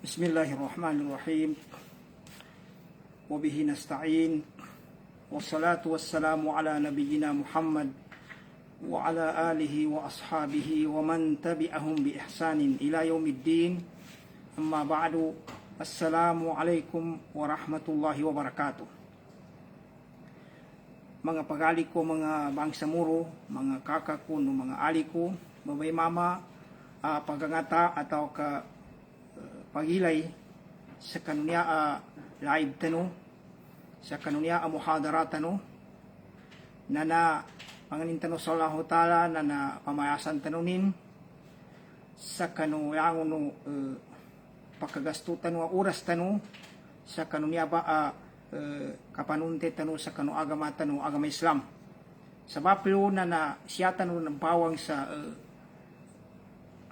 Bismillahirrahmanirrahim. Wabihi nasta'in. Wassalatu wassalamu ala nabiyyina Muhammad wa ala alihi wa ashabihi wa man tabi'ahum bi ihsanin ila yaumiddin. Amma ba'du. Assalamu alaikum warahmatullahi wabarakatuh. Mga pagali ko, mga bangsamuro, mga kakak ko, mga ali ko, babay mama, pagangata atau pagilay sa kanunya live tano, sa kanunya muhadara tano, na panganin tano sa Allah Ta'ala na pamayasan tanunin sa kanuya no pagkagasto tano oras tano sa kanunya ba kapanunte tano sa kanu agama Islam. Sabab lo na siya tano ng bawang sa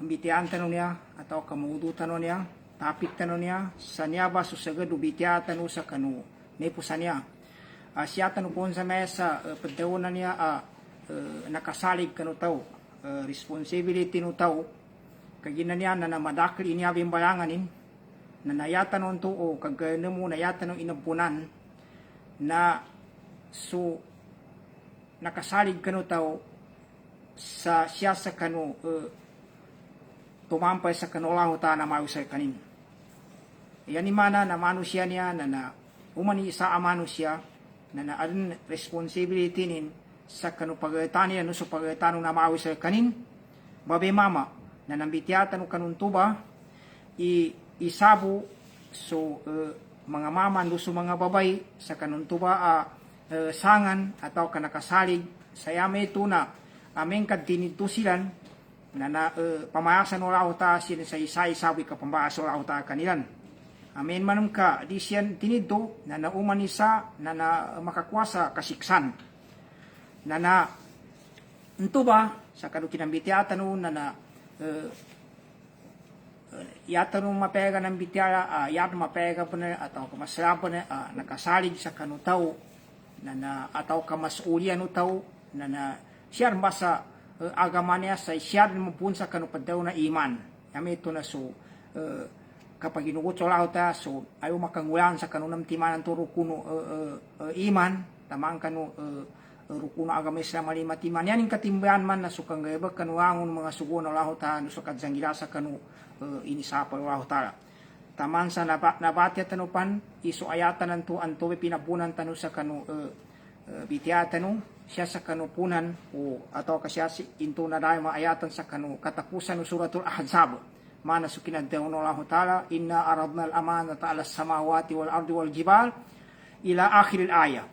ambitian tano niya atau kamudu tano niya tapik tano niya sa niya ba susagad ubitya tano sa kanu nepusan niya. Siya tano po sa mesa pagdaw na niya nakasalig kanu tao responsibility no tao kagina niya na madakli niya bimbalanganin na nayatan nun to o kagano mo nayatan ng inampunan na so nakasalig kanu tao sa siya sa kanu tumampay sa kanulahu ta na mausay kanin. Yan ni mana na manusia niya na umani sa manusia na naarin responsibility nin sa kanu pagatan niya no so pagatan na mausay kanin babe mama na nambitiatan no kanun tuba isabo so mga mama no so mga babay sa kanun tuba sangan atau kanakasalig sayame ito na ameng kadinito silan na pamayasan wala ta sila sa isa-isawi ka pambaso wala ta kanilan. Amen manum ka di siyan tinidto na naumanisa na makakwasa kasiksan. Na ento ba sa kanu kinambitiatan na yata nung mapega ng bityara yata mapega po na atau kamasarap na nakasalig sa kanu tao na atau kamasulian no tao na siya basa agama niya sa siya mo pun sa kanu padaw na iman. Yami ito na so kapag inugot sa lahat ta so ayaw makangulan sa kanu ng timanan to rukuno iman tamang kanu rukuno agama Islam lima timan yan yung katimbayan man na sukang gayabag kanu angon mga sugo na lahat ta no so kadzanggila sa kanu inisapa lahat ta taman sa nabati at tanupan iso ayatan nanto anto pinapunan tanu sa kanu bitya tanu siya sa kanupunan o atau kasya into na dahil maayatan sa kanu katapusan ng suratul Ahzab mana sukinadaw ng Allah Ta'ala inna aradna al-amanata ala samawati wal ardi wal jibal ila akhiril aya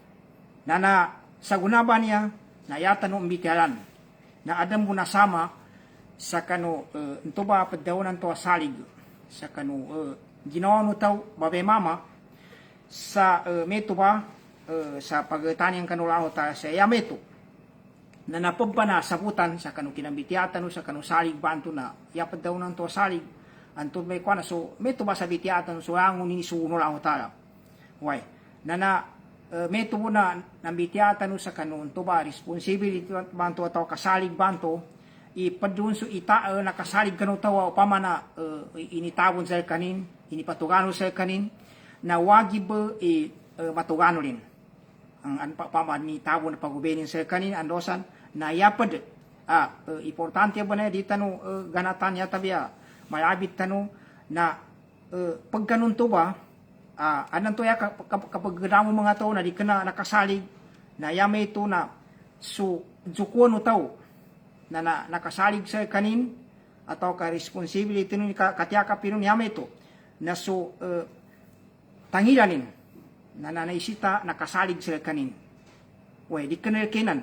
na sa gunaban niya na ayatan ng bityalan na adam mo nasama sa kanu ito ba padaw ng to salig sa kanu ginawa mo taw babe mama sa meto ba sa pagtanyang kanulaho ta sa yameto na napabana sabutan sa kanu kinambitiatan sa kanu salig banto na yapad daw ng to salig anto may kwa na so meto ba sa bitiatan so angon ni suno laho ta why na meto mo na nambitiatan sa kanu to ba responsibility banto ataw kasalig banto ipadun so ita nakasalig kanu tawa pamana initabon sa kanin inipatugano sa kanin na wagib matugano rin ang pamani tabo na pagubenin sa kanin andosan na yapad importante ba na di tano ganatan ya tabia mayabit tano na pagganun to ba anan to ya kapag gamo mga tao na di kana nakasalig na yame ito na so jukuan no tao na nakasalig sa kanin atau ka responsibility no katyaka pinon yame ito na so tangilanin na nanaisita nakasalig sila kanin. Uy, di ka nalkinan.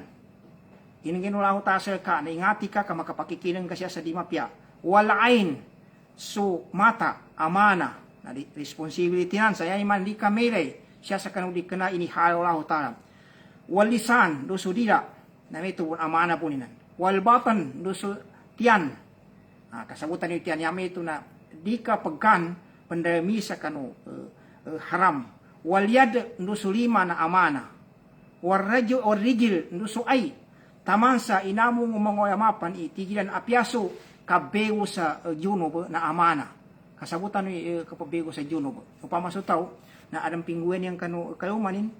Inginulaho ta sila ka, naingati ka makapakikinan ka siya sa dimapya. Walain, so mata, amana, na responsibility nan, saya iman di ka melay, siya sa kanong di ka na inihalaw ta. Walisan, doso dila, na may ito amana po ninan. Walbatan, doso tiyan, kasagutan niyo tiyan, yami ito na di ka pagkan, pandami sa kano haram. Walyad nusulima na amana. Warradyo o rigil nusuay. Taman sa inamong umangoyamapan itigilan apyaso kabeo sa juno na amana. kasabutan kapabego sa Juno upama so tao na adang pingguan yang kalumanin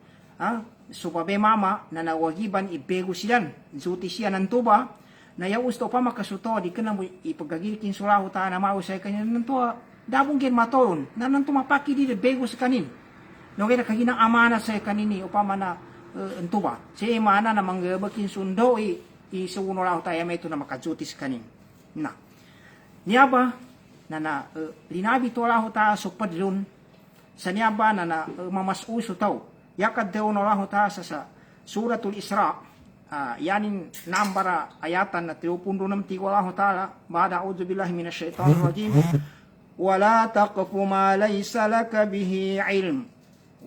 supabe mama na nawagiban ibego siyan zuti siya ng tuba na yaw usto pa makasuto di ka na mo ipagagilikin sulaho ta na mao sa kanya ng tuwa dabong kin matoon na nang tumapaki di bego sa kanin no kaya kaginang amana sa kanini upama na tuba si imana na manggabakin sundo isuuno lao tayo may ito na makajuti sa kanin na niya ba na linabi to lao ta supadlun sa niya ba na mamasuso tao yakad daw na lang ta sa suratul Isra yanin nambara ayatan na 36 lang ta'ala ba'da a'udzu billahi minasyaitonir rajim wala taqfu ma laysa laka bihi ilm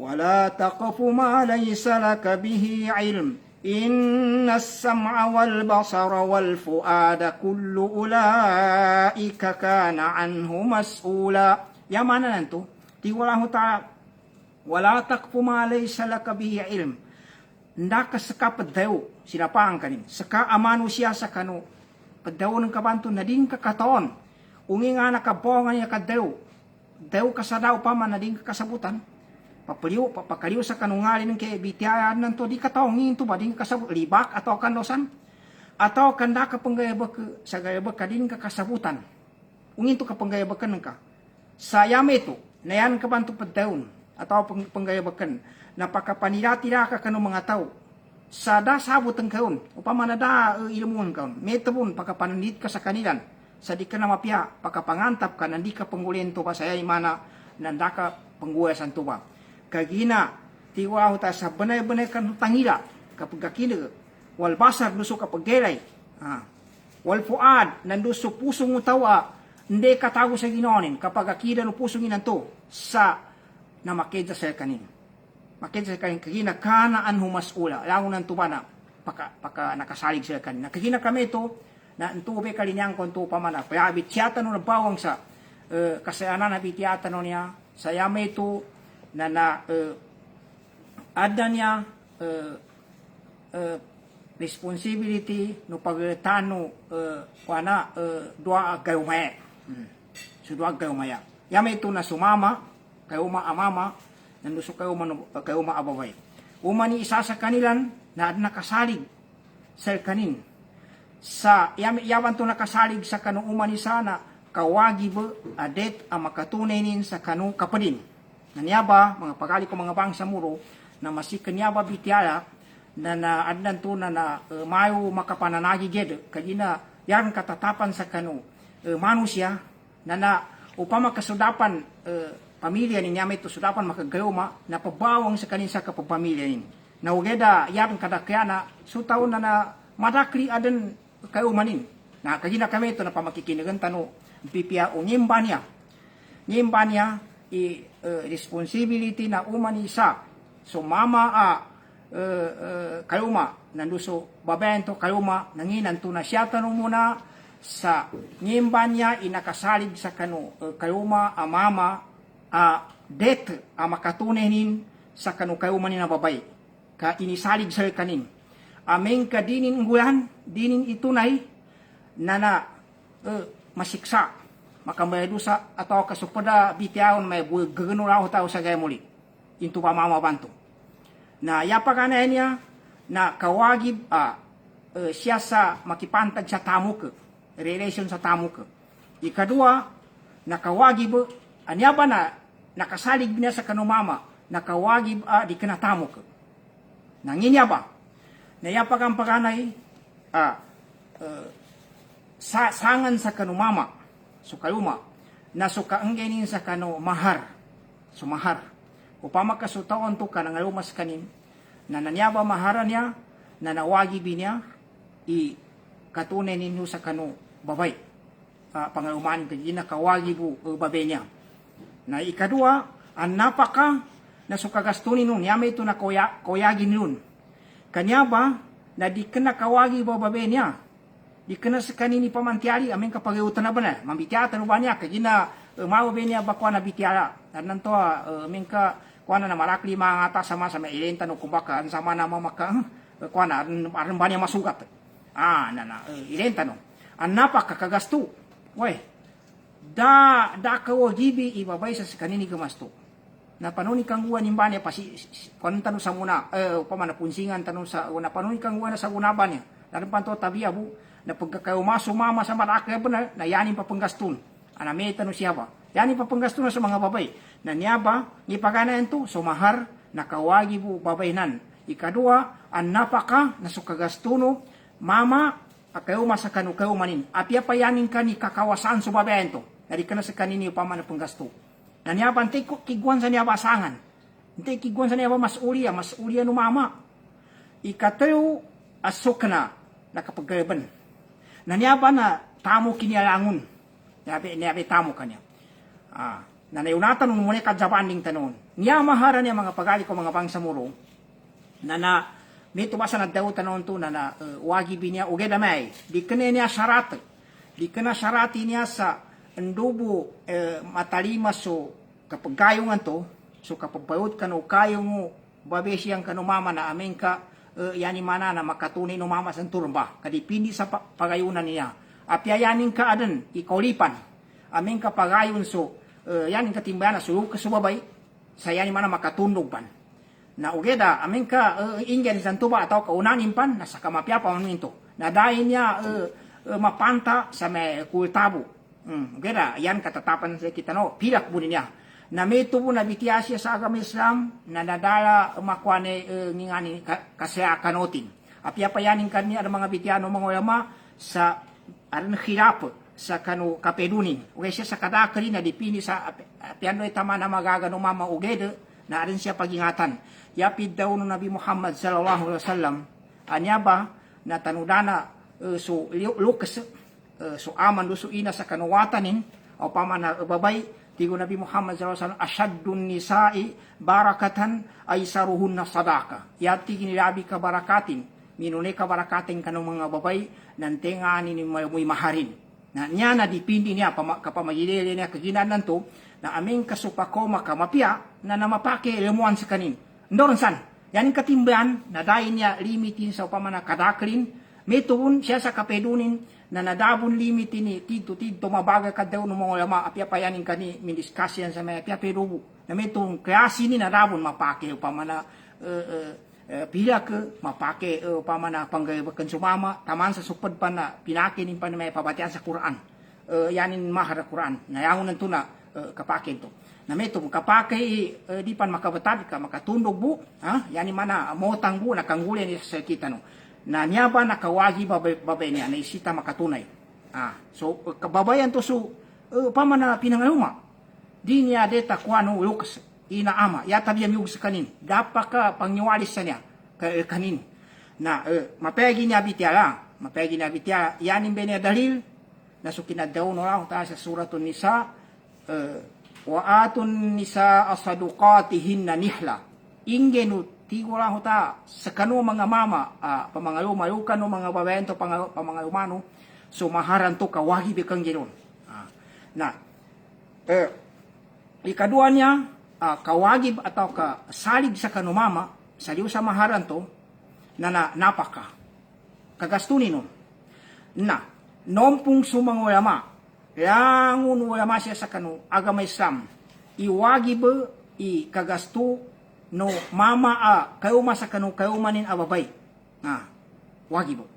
wala taqfu ma laysa laka bihi ilm innas sam'a wal basara wal fuada kullu ulaika kana anhu mas'ula yamana nanto ti wala ta'ala wala takfu ma laysa laka bihi ilm ndaka saka padaw sinapang kanin saka amano siya sa kanu padaw ng kabanto na din kakataon ungi nga nakabongan niya kadaw daw kasadaw pa man na din kasabutan papakaliw sa kanungalin ng kay bitiyan nanto di kataon ngin to ba din kasabut libak atau kandosan atau kanda ka panggayabak sa gayabak ka din kasabutan ungin to ka panggayabakan ka sayame to nayan kabanto padawon atau penggayabakan napakapanira-tira ka kanong mga tao sa da sabot ang kaon upama na da ilmuon kaon metapon pakapananit ka sa kanilan sa di ka na mapya pakapangantap ka nandi ka pangulento pa saya imana nanda ka pangguwasan to ba kagina tiwa ta sa banay-banay kan tangila kapag kakina wal basar nuso kapag gelay wal fuad nanduso pusong utawa hindi katago sa ginonin kapag akida no pusong inanto sa na makita sa kanin. Makita sa kanin, kagina kanaan humasula. Lango ng tubana, paka nakasalig sila kanin. Nakagina kami ito, na ntube kalinyang kung ito pamana. Kaya bitiyata no nabawang sa kasayanan na bitiyata no niya. Sayame ito na ada niya responsibility no pagtano kuana dua agayumaya. So dua agayumaya. Yame ito na sumama kayo amama nanduso kayo ababay umani isa sa kanilan na nakasalig sa kanin sa yawan to nakasalig sa kanong umani sana kawagi ba adet ang makatunay nin sa kanong kapadin nanyaba mga pagali ko mga bangsa muro na masikan yaba bitiala na adnan to na mayo makapananagi ged kagina yan katatapan sa kanong manusia na upama kasudapan pamilya ni nyame to sudapan makagayuma na pabawang sa kanin sa kapapamilya nin. Na ugeda yan kadakyana so taon na madakli adan kayo manin. Na kagina kami ito na pamakikinagan tano pipia o nyimba niya responsibility na umanisa so mama kayuma nanduso babento kayuma nanginan to na siya tanong muna sa nyimba niya inakasalig sa kano kayuma mama det makatunenin sa kanukayuman ni na babay ka inisalig sa kanin ameng ka dinin ngulan dinin itunay na masiksa makambayadusa atau kasupada bitiaon may gagano tao sa gaya muli into pamama banto na yapagana niya na kawagib siya sa makipantag sa tamuk relation sa tamuk ikadua na kawagib anya ba na nakasalig niya sa kanumama nakawagib di kanatamok nanginya ba nayapag ang paganay sangan sa kanumama so kaluma na so kaanggenin sa kano mahar so mahar upama kasutaon to ka nangalumas kanin na nanyaba maharan niya na nawagib niya katunay ninyo sa kano babay pangaluman kaya nakawagib babay niya na ikadua, ang napaka na sukagastunin nun, yama ito na koyagin nun. Kanya ba, na di ka nakawagi bababe niya, di ka na sa kanini pamantiari, amin kapag iutan na ba na, mambitiata no ba niya, kaya na mababe niya bakwa na bitiara. At nanto, amin ka, kuha na marakli mga ata sama sa may ilenta no kubaka, ang sama na mamaka, kuha na, arin ba niya masugat. Ilenta no. Ang napaka kagasto, wey, da kawagibi ibabay sa kanini gamasto. Na panuni kang guwan nimbanya pasi kon tanu sa muna pamana punsingan tanu sa na panuni kang guwan sa gunaban niya. Dalam panto tabiya bu na pagkakayo masumama sa maraka benar na yanin pa panggastun. Ana may tanu siya ba? Yanin pa panggastun sa mga babay. Na niya ba ipagana ento sumahar nakawagi bu babaynan. Ikadua an napaka na sukagastuno mama akayo masa kanu kayo manin. Apia pa yanin ka ni kakawasan sa babay ento. Dari kana sa kanini pamana panggasto. Na niya ba ante kiguan sa niya ba asangan. Ante kiguan sa niya ba mas ulia no mama. Ikatayo asok na nakapagkaban. Na niya ba na tamo kinialangon. Niya tamo kanya. Na nayunatan mo muna kadjabanding tanon. Niya mahara niya mga pagali ko mga bangsa muro. Na may tubasa na daw tanon to na wagi binya uge damay. Di kene niya syarat. Di kena syarati niya sa endubo matalima so kapag kayungan to, so kapag bayot ka no kayong mo, babesiyang ka no mama na amin ka, yani mana na makatunay no mama sa turba, kadipindi sa pagayunan niya. Apya yanin ka adan, ikaulipan, amin ka pagayon so, yanin ka timbayan na sulong ka subabay, sa yani mana makatundog pan. Na ugeda, amin ka ingyan sa tuba atau kaunanin pan, nasa kamapya pa maninto. Na dahil niya mapanta sa may kultabo. Kaya yan katatapan sa kita no, pilak po niya. Na may tubo na bitiasya sa agama Islam na nadala makwane ngingani kasaya kanotin. Apya pa yanin kanya ang mga bitiano mga ulama sa aran hirap sa kanu kapedunin. Ugay siya sa kadakari na dipini sa apyano tama na magagano mama ugede na aran siya pagingatan. Yapid daw no Nabi Muhammad sallallahu alaihi wasallam anya ba na tanudana so lukas so aman luso ina sa kanuwatanin o pamana babay tigo Nabi Muhammad sallallahu alaihi wasallam ashaddun nisa'i barakatan ay saruhun na sadaka yati ginilabi ka barakatin minune ka barakatin kanong mga babay nantenga ni muy maharin na niya na dipindi niya kapamagilili niya kaginanan to na aming kasupako makamapia na namapake lemuan sa kanin ndoron san yan katimbayan na dahil niya limitin sa pamana kadakrin may tuwon siya sa kapedunin na nadabon limitin ni tito mabaga ka daw ng mga ulama apya payanin ka ni mindiskasyan sa may apya perubo na may tuwon klase ni nadabon mapake pamana pila ka mapake pamana panggayabakan sumama taman sa supad pa na pinakinin pa na may pabatian sa Quran yanin mahara Quran na yangon nanto na kapakin to na may tuwon kapake di pan makabatad ka makatundog bu yanin mana motang bu nakangguli ni sa kita no na niya ba nakawagi babay niya na isita makatunay. So kababayan to so pamana pinangaluma. Di niya deta kuano lukas ina ama yata biya miyug sa kanin. Dapa ka pangniwalis sa niya kanin. Na mapegi niya bitya yanin ba niya dalil na so kinadaw no lang ta sa suratun nisa wa atun nisa asaduqatihin na nihla. Ingenu tigura huta sa kanu mga mama pamangaluma kanu mga babento pamangalumano so maharan to kawagi bikang ginon na ikadua niya kawagi atau ka salig sa kanu mama saliw sa maharan to na napaka kagastunin nun na nompung sumang ulama langun ulama siya sa kanu agama Islam iwagi ba i kagastu no mama kayo masa kanu kayo manin ababay wagi bo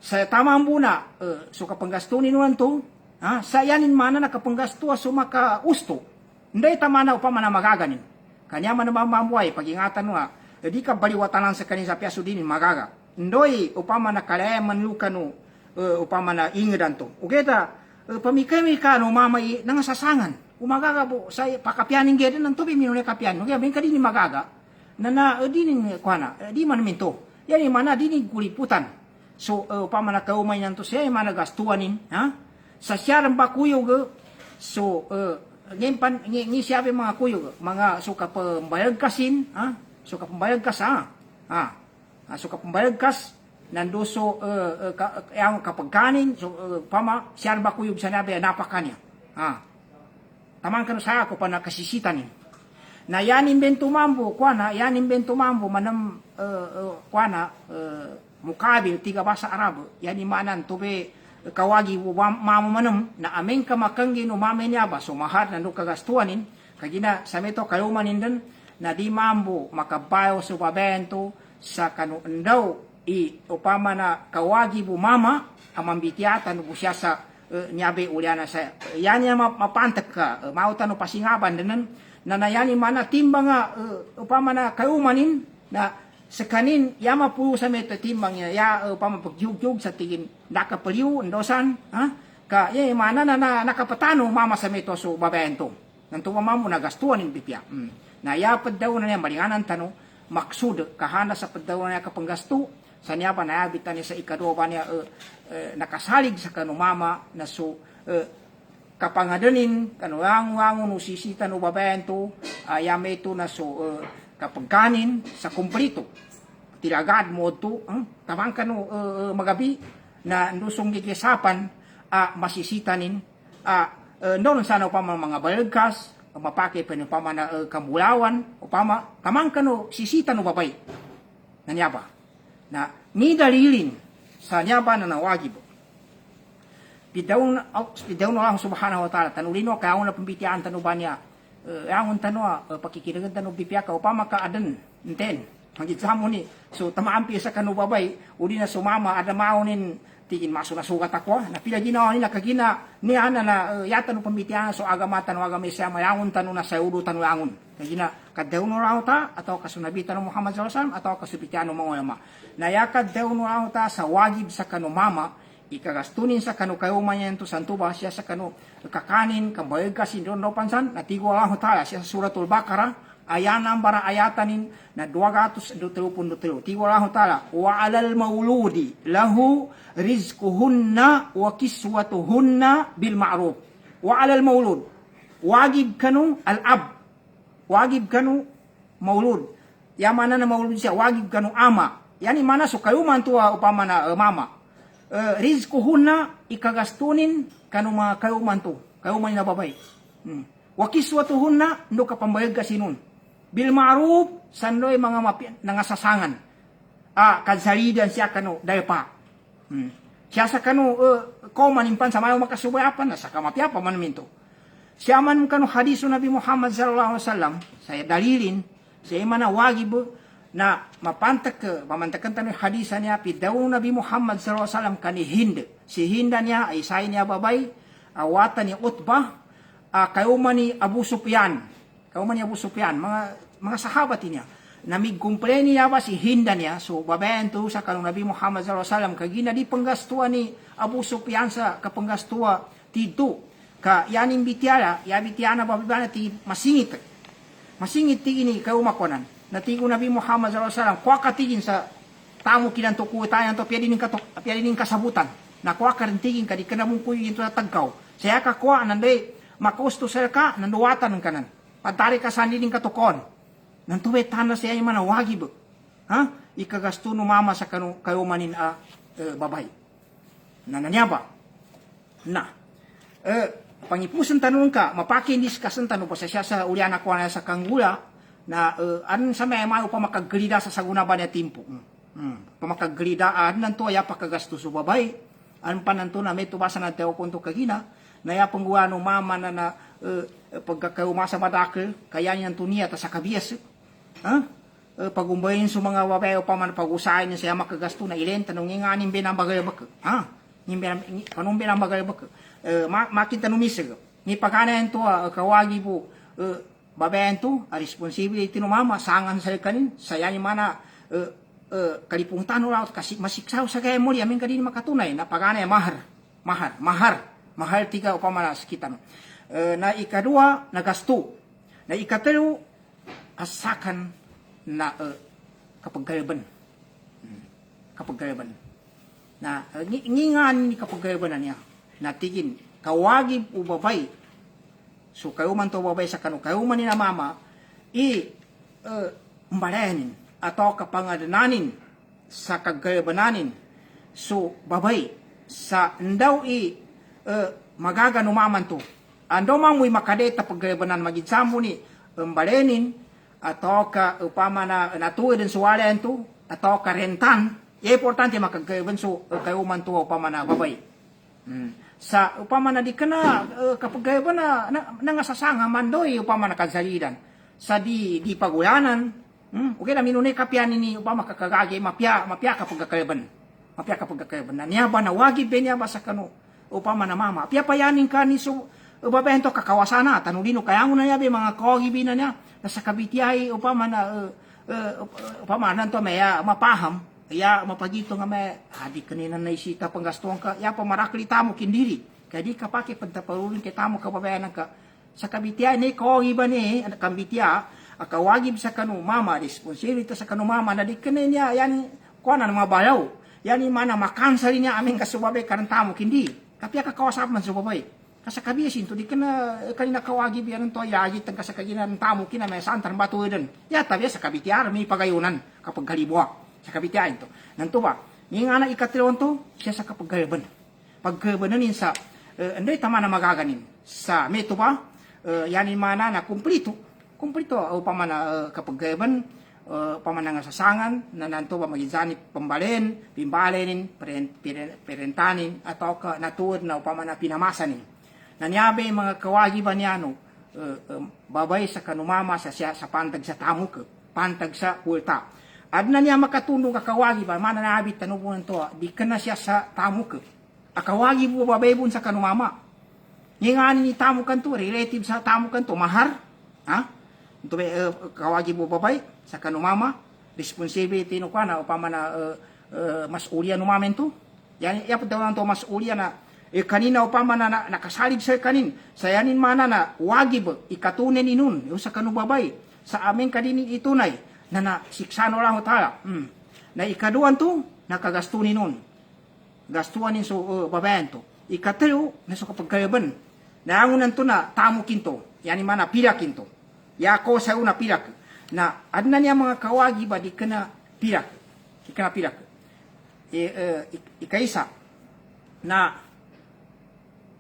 sa tamang buna so kapanggasto ni nuan to sa yanin mana nakapanggasto sumaka usto nday tamana upama na magaganin kanya man mamamuay pagingatan no di ka baliwatanan sa kanin sa piaso din magaga ndoy upama na kalayaman lukano upama na ingedan to ugeta pamikay-mikay no mamay nang sasangan umagaga po sa pakapianing gede ng tubi minulay kapian no kaya ben kadini magaga na dinin kuana di man minto yani mana dini kuliputan so pamana kaumay nanto siya mana gastuanin sa siyarang bakuyo ge so ngempan ngi siyabe mga kuyo mga suka pembayag kasin suka pembayag kas suka pembayag kas nandoso yang kapagkanin so pama siyarang bakuyo sanabe napakanya tamang kan sa ako pa nakasisitan na yanin bento mambo manam mukabil tiga bahasa Arab yani manan tobe kawagi mama manam na aming kamakanggi no mama niya ba so mahal na no kagastuanin kagina sa meto kalumanin din na di mambo makabayo sa babento sa kanu endaw upama na kawagi bu mama amambitiatan bu siya sa nyabe uliana sa yan niya mapantak ka mautan no pasingaban din na nayani mana timbang upama na kalumanin na sa kanin yama po sa meto timbang ya upama pagyugyug sa tingin nakapaliw endosan ka mana na nakapatano mama sa meto so babento nanto mamo nagastuan in bipya na yapad daw na niya malinganan tano maksud kahana sa padaw na niya kapanggasto sa niya pa nayabitan niya sa ikadua ba niya nakasalig sa kanu mama na so kapangadanin kanuanguangon no sisita no babento yame ito na so kapagkanin sa kumplito tilagad mo ito tamang kanu magabi na nusong gikisapan masisitanin noon sana upama mga balagkas mapake pa upama na kamulawan upama kamang kanu sisita no babay na niya ba na ni dalilin sa niya ba na nawagib pidaw na Allah subhanahu wa ta'ala tanulino kaya na pambitian tanu ba niya ang tanu pakikiragan tanu bipya ka upama ka adan enten hangit sa mo ni so tamaampi sa kanu babay uli na sumama ada maunin tigin maso na sugat ako na pila ginawa nila kagina ni ana na yata no pambitian so agamatan wa agame siya mayangon tanu na sa udo tanu angon kagina kaddaw no rauta atau kasunabitan no Muhammad sallallahu alaihi wasallam atau kasubitian no mga ulama na yakaddaw no rauta sa wagib sa kanu mama ikagastunin sa kanu kayuman yan to santuba siya sa kanu kakanin kambayag kasi doon daw pansan natigo Allah ta'ala siya sa suratul Baqarah ayan ang bara ayatanin na 223 tigo Allah ta'ala wa alal mauludi lahu rizquhunna wa kiswatuhunna bil ma'ruf wa alal maulud wagib kanu al-ab wagib kanu maulud yamana na maulud siya wagib kanu ama yani mana so kayuman to upama na mama rizquhunna ikagastunin kanu mga kayuman to kayuman na babay wa kiswatuhunna ndo kapambayag kasinun bil ma'ruf sandoy mga nangasasangan kansalidan siya kanu daypa siya sa kanu komanimpan sa mayo makasubayapan na sa kamapiapa man minto siya man kanu hadisu Nabi Muhammad sallallahu alaihi wasallam saya dalilin sa mana wagib na mapantak pamantakan tanong hadisa niya pidaw Nabi Muhammad sallallahu alaihi wasallam kani Hind si Hinda niya ay say niya babay awatan ni Utbah kayuman ni Abu Sufyan mga sahabat niya namigkumple niya ba si Hinda niya so babayan to sa kanong Nabi Muhammad sallallahu alaihi wasallam kagina di panggastua ni Abu Sufyan sa kapanggastua tito ka yaning bitiana babibana ti masingit ti ini kayumakonan natigo Nabi Muhammad sallallahu alaihi wasallam kwa katigin sa tamo kinanto ko tayan to piadinin kasabutan na kwa karintigin ka di kanamong kuy into tagkaw saya ka kwa nanday makusto sa ka nanduwatan ng kanan pantari ka sandi ning katukon nantuwe tana siya yung manawagib ikagasto no mama sa kayumanin babay na nanyaba na pangipusan tanong ka mapaki hindi kasan tanong pa siya sa uliana ko na sa kanggula na an sa may mayo pa makagrida sa saguna ba niya timpo pamakagrida nanto ya pakagasto sa babay an pananto na may tubasa na teo punto kagina na ya pangguano mama na pagkakaumasa madakil kaya niyan tuniya ta sa kabiyas pagumbayin sa mga babae pa man pag-usahin niya siya makagasto na ilen tanong nga nin binambagay bak kanong binambagay bak makita numisig ni pagkanayan to kawagi po babayan to responsibility no mama sangan sa kanin saya ni mana kalipungtan no kasi masiksaw sa kaya mo yamin kadin makatunay na pagkanayan mahal tiga upama kita na ikadua nagasto na ikatalo asakan na kapagkaraban na ngingan ni kapagkaraban niya natigin kawagib o babay so kayo man to babay sa kanu kayo man ni na mama mbalayanin atau kapangadananin sa kagkarabanin so babay sa ndaw magagano maman to ando mamoy makadeta pagkarabanan maginsamo ni mbalenin atau ka upama na natuwa din suwala to atau ka rentan importante makagkaraban so kayo man to upama na babay Sa upama na di ka na kapag ba na nangasasanga man doy upama na kansalidan sa di paguyanan. Okay na minunay kapianin ni upama kakagagi mapya kapag kakalaban. Mapya kapag kakalaban. Na niya ba na wagib ba niya ba sa kano upama na mama. Pya payanin ka ni so babento kakawasana tanulino kaya mo na niya mga kawagibi na niya na sa kabitiyay upama na upama nanto maya mapaham. Kaya mapagito nga may hadi kanina na isita panggastuhan ka ya pamarakli tamo kindiri kaya di ka pake pagtaparurin kay tamo kababayanan ka sa kabitya ni kawagiba ni kabitya akawagib sa kanu mama responsibility sa kanu mama na di kanina yan kuana ng mga bayaw yan mana makansari niya aming kasubabay karang tamo kindi kapya kakawasap man subabay kasa kabiyasin to di kana kanina kawagib yan to yagit ang kasakaginan tamo kina may santar batudan ya tabi sa kabitya may pagayunan kapag kalibwa sa kabitian to. Nanto ba? Yung anak ikatilawon to, siya sa kapaggayaban. Paggayabanin sa, anday tama na magaganin. Sa meto ba? Yanin mana na kumplito. Kumplito, upama na kapaggayaban, upama na sasangan, na nanto ba magizanip pambalen, pimbalenin, perentanin, atau ka natuod na upama na pinamasanin. Nanyabe mga kawagi ba niya, no, babay sa kanumama sa siya sa pantag sa tamo ka, pantag sa kulta. Adna niya makatulong kakawagi ba, mana naabit tanubunan to, di ka na siya sa tamo ka. Akawagi po babaybon sa kanumama. Ngayon ni tamo kan to, relative sa tamo kan to, mahar. Ha? Ito ba, kawagi po babay sa kanumama. Responsibility no ka na, upama na mas ulya numamen to. Yan, yapot daw lang to, mas ulya na, kanina upama na nakasalig sa kanin. Sa yanin mana na, wagib, ikatunin inun, yung sa kanubabay. Sa amin kadinin itunay. Na siksano lang utala. Na ikaduan to, nakagastunin nun. Gastuan nin so babayan to. Ikatalo, na so kapagkayaban. Naangunan to na tamo kinto. Yani mana pilak kinto. Yako sa una pilak. Na adna niya mga kawagi ba di ka na pilak. Di ka na pilak. Ikaisa, na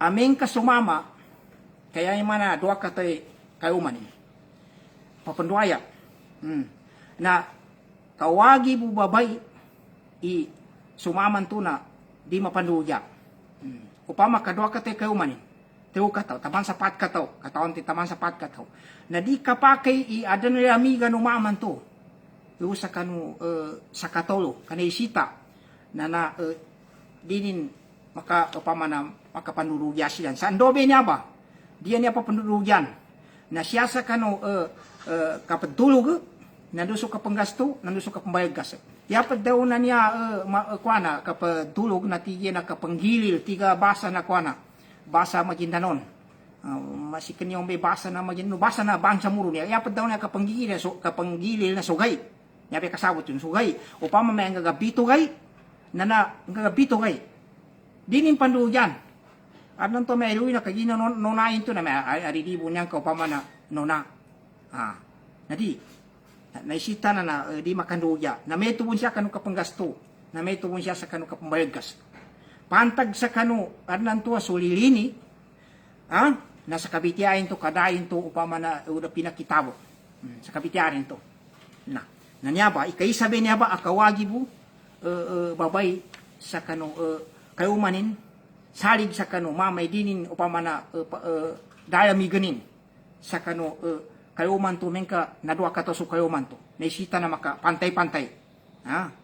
aming kasumama, kaya yung mana doa ka tayo kayuman. Papanduaya. Na kawagi bu babay i sumaman to na di mapanduya. Upama kadwa ka tayo kayumanin. Teo kataw, taman sapat kataw. Katawan ti taman sapat kataw. Na di kapakay i adan na amiga numaman to. Yung sa kanu sa katolo, kanaisita na dinin upama na makapanduruya siya. Sa andobe niya ba? Diyan niya pa pandurugyan. Na siya sa kanu kapadulog nanduso ka panggasto, nanduso ka pambayag gas. Yapat daw na niya kuana kapadulog na tiga na kapanggilil, tiga basa na kuana. Basa magindanon. Masikan yung may basa na magindanon, basa na bangsa muro niya. Yapat daw na kapanggilil na sugay. Yapi kasabot yung sugay. Upama may ang gagabito gay, na gagabito gay. Dinin panduyan. At nang to may iluwi na kagina nonayin to na may arilibo niyang kaupama na nona. Nadi, naisita na di makanduya. Na may tubon siya kanu kapanggasto. Na may tubon siya sa kanu kapambayaggas. Pantag sa kanu, adnan to sulilini, nasa kabitiyain to, kadayin to, upama na pinakitabo. Sa kabitiyain to. Na niya ba, ikaisabi niya ba, akawagi bu, babay sa kanu, kayumanin, salig sa kanu, mamay dinin, upama na dayamiganin, sa kanu, kayuman to, mengka, nadwa ka to so kayuman to, naisita na maka, pantay-pantay.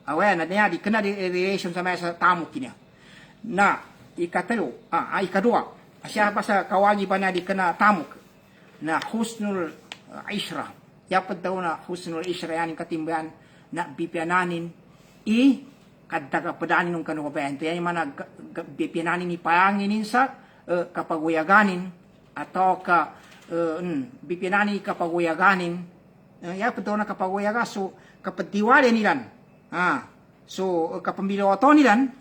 Awaya, na niya, di ka na relation sa sa tamo kinya. Na, ikatalo, ikadua, siya pa sa kawagi ba na di ka na tamok, na husnul ishra, yapat daw na husnul ishra yan, katimbayan, na bipiananin, kadagapadanin ng kanukabayan. Ito yan yung mga bipiananin, ipayanginin sa kapaguyaganin, atau bipinani kapaguyaganin, yapat daw na kapaguyaga, so kapatiwala nilan, so kapambiloto nilan,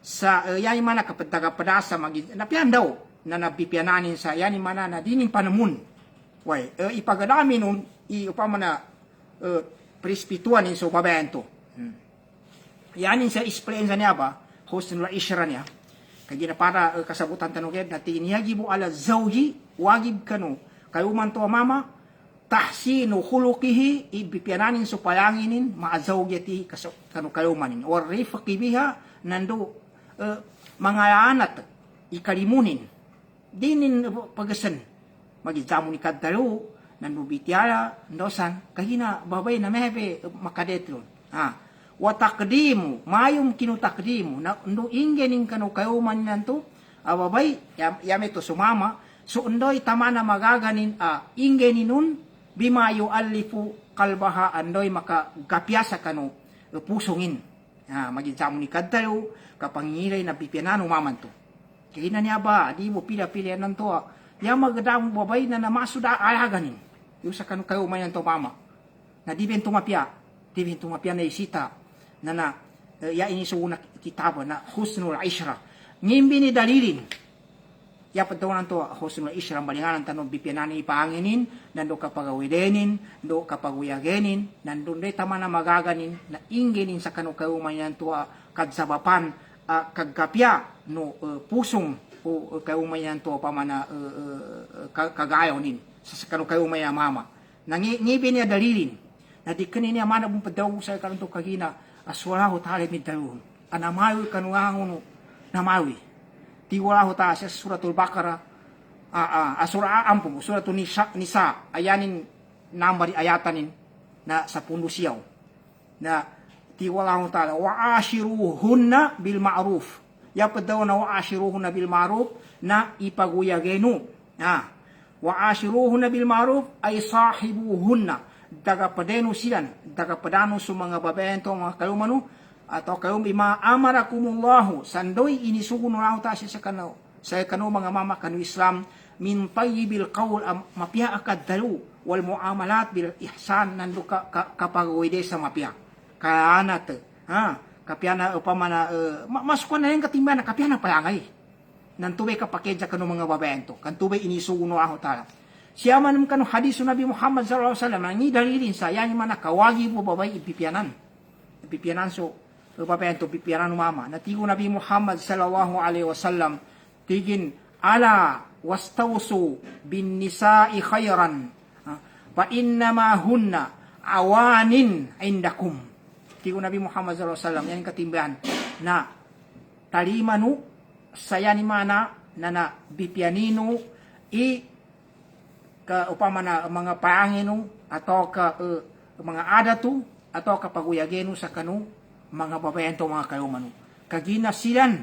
sa yan mana kapag tagapadasa napian daw na nabipiananin sa yan mana na dinin panamun. Way, ipagadami nun, upama na prispituan so babayan to. Yanin sa experience niya ba, host nila isra niya, kaya para kasabutan tanong na tinihagi mo ala zawji, wagib kanu, kayo man to mama, tahsinu khuluqihi, ibipiananin so payanginin, maazawgyati kanu kayo manin, or rifaki biha, nando, mga anat, ikalimunin. Dinin pagasan. Magijamu ni kadalo, nanubitiala, ndosan, kahina babay na mehebe makadetron. Watakdimu, mayum kinutakdimu, na ndo ingenin kanu kayuman nanto, babay, yame to sumama, so undoy tamana magaganin ingeninun, bimayo alifu kalbaha andoy makagapyasa kanu pusungin. Magijamu ni kadalo, kapangiray na bipianano mamanto. Kahina niya ba, di mo pila-pila nanto, yang magdang babay na namasuda ayaganin. Yung sa kanu kayo mayan to mama. Na di ben tumapya na isita na ya ini suuna kitaba na husnul ishra. Ngimbi ni dalilin. Ya patawanan to husnul ishra balinganan tanong bipianani ipanginin, nando kapagawidenin, do kapagwiyagenin, nando day tama na magaganin na inginin sa kanu kayo mayan to kadsabapan kagkapya no pusong o kaumayan to pamana kagayo nin sa kanu kayo maya mama nangibi niya dalilin na di kanina mana bung padaw sa karon to kagina aswala ho tale mi dalu anamawi kanu anguno namawi ti wala ho ta sa suratul baqara asura ampung suratul nisa ayanin number ayatanin na sa pundo siyaw na ti wala ho ta wa ashiruhunna bil ma'ruf ya padaw na wa ashiruhunna bil ma'ruf na ipaguyagenu. Wa ashiruhunna bil ma'ruf ay sahibuhunna. Daga padeno silan, daga padano sa mga babento mga kalumano atau kayong ima amarakumullahu sandoy inisugun na ta sa kanu mga mama kanu Islam min tayyibil qawl mapia akad dalu wal muamalat bil ihsan nando kapagwide sa mapia. Kaanat kapiana upamana masukon na yung katimban na kapiana palangay nan tubay kapakedya kanu mga babento kan tubay inisuguno aho tala siya man kanu hadis Nabi Muhammad sallallahu alaihi wasallam ni dalilin sa yan man kawagi mo babay ipipianan so babento pipianan mama natigo Nabi Muhammad sallallahu alaihi wasallam tigin ala wastawsu bin nisa'i khairan fa innama hunna awanin indakum. Tigo Nabi Muhammad SAW, yan katimbahan, na talimanu, sayani mana, na bipianino, upama na mga paangino, atau mga adatu, atau kapaguyageno sa kanu, mga babayento, mga kalumano. Kagina silan,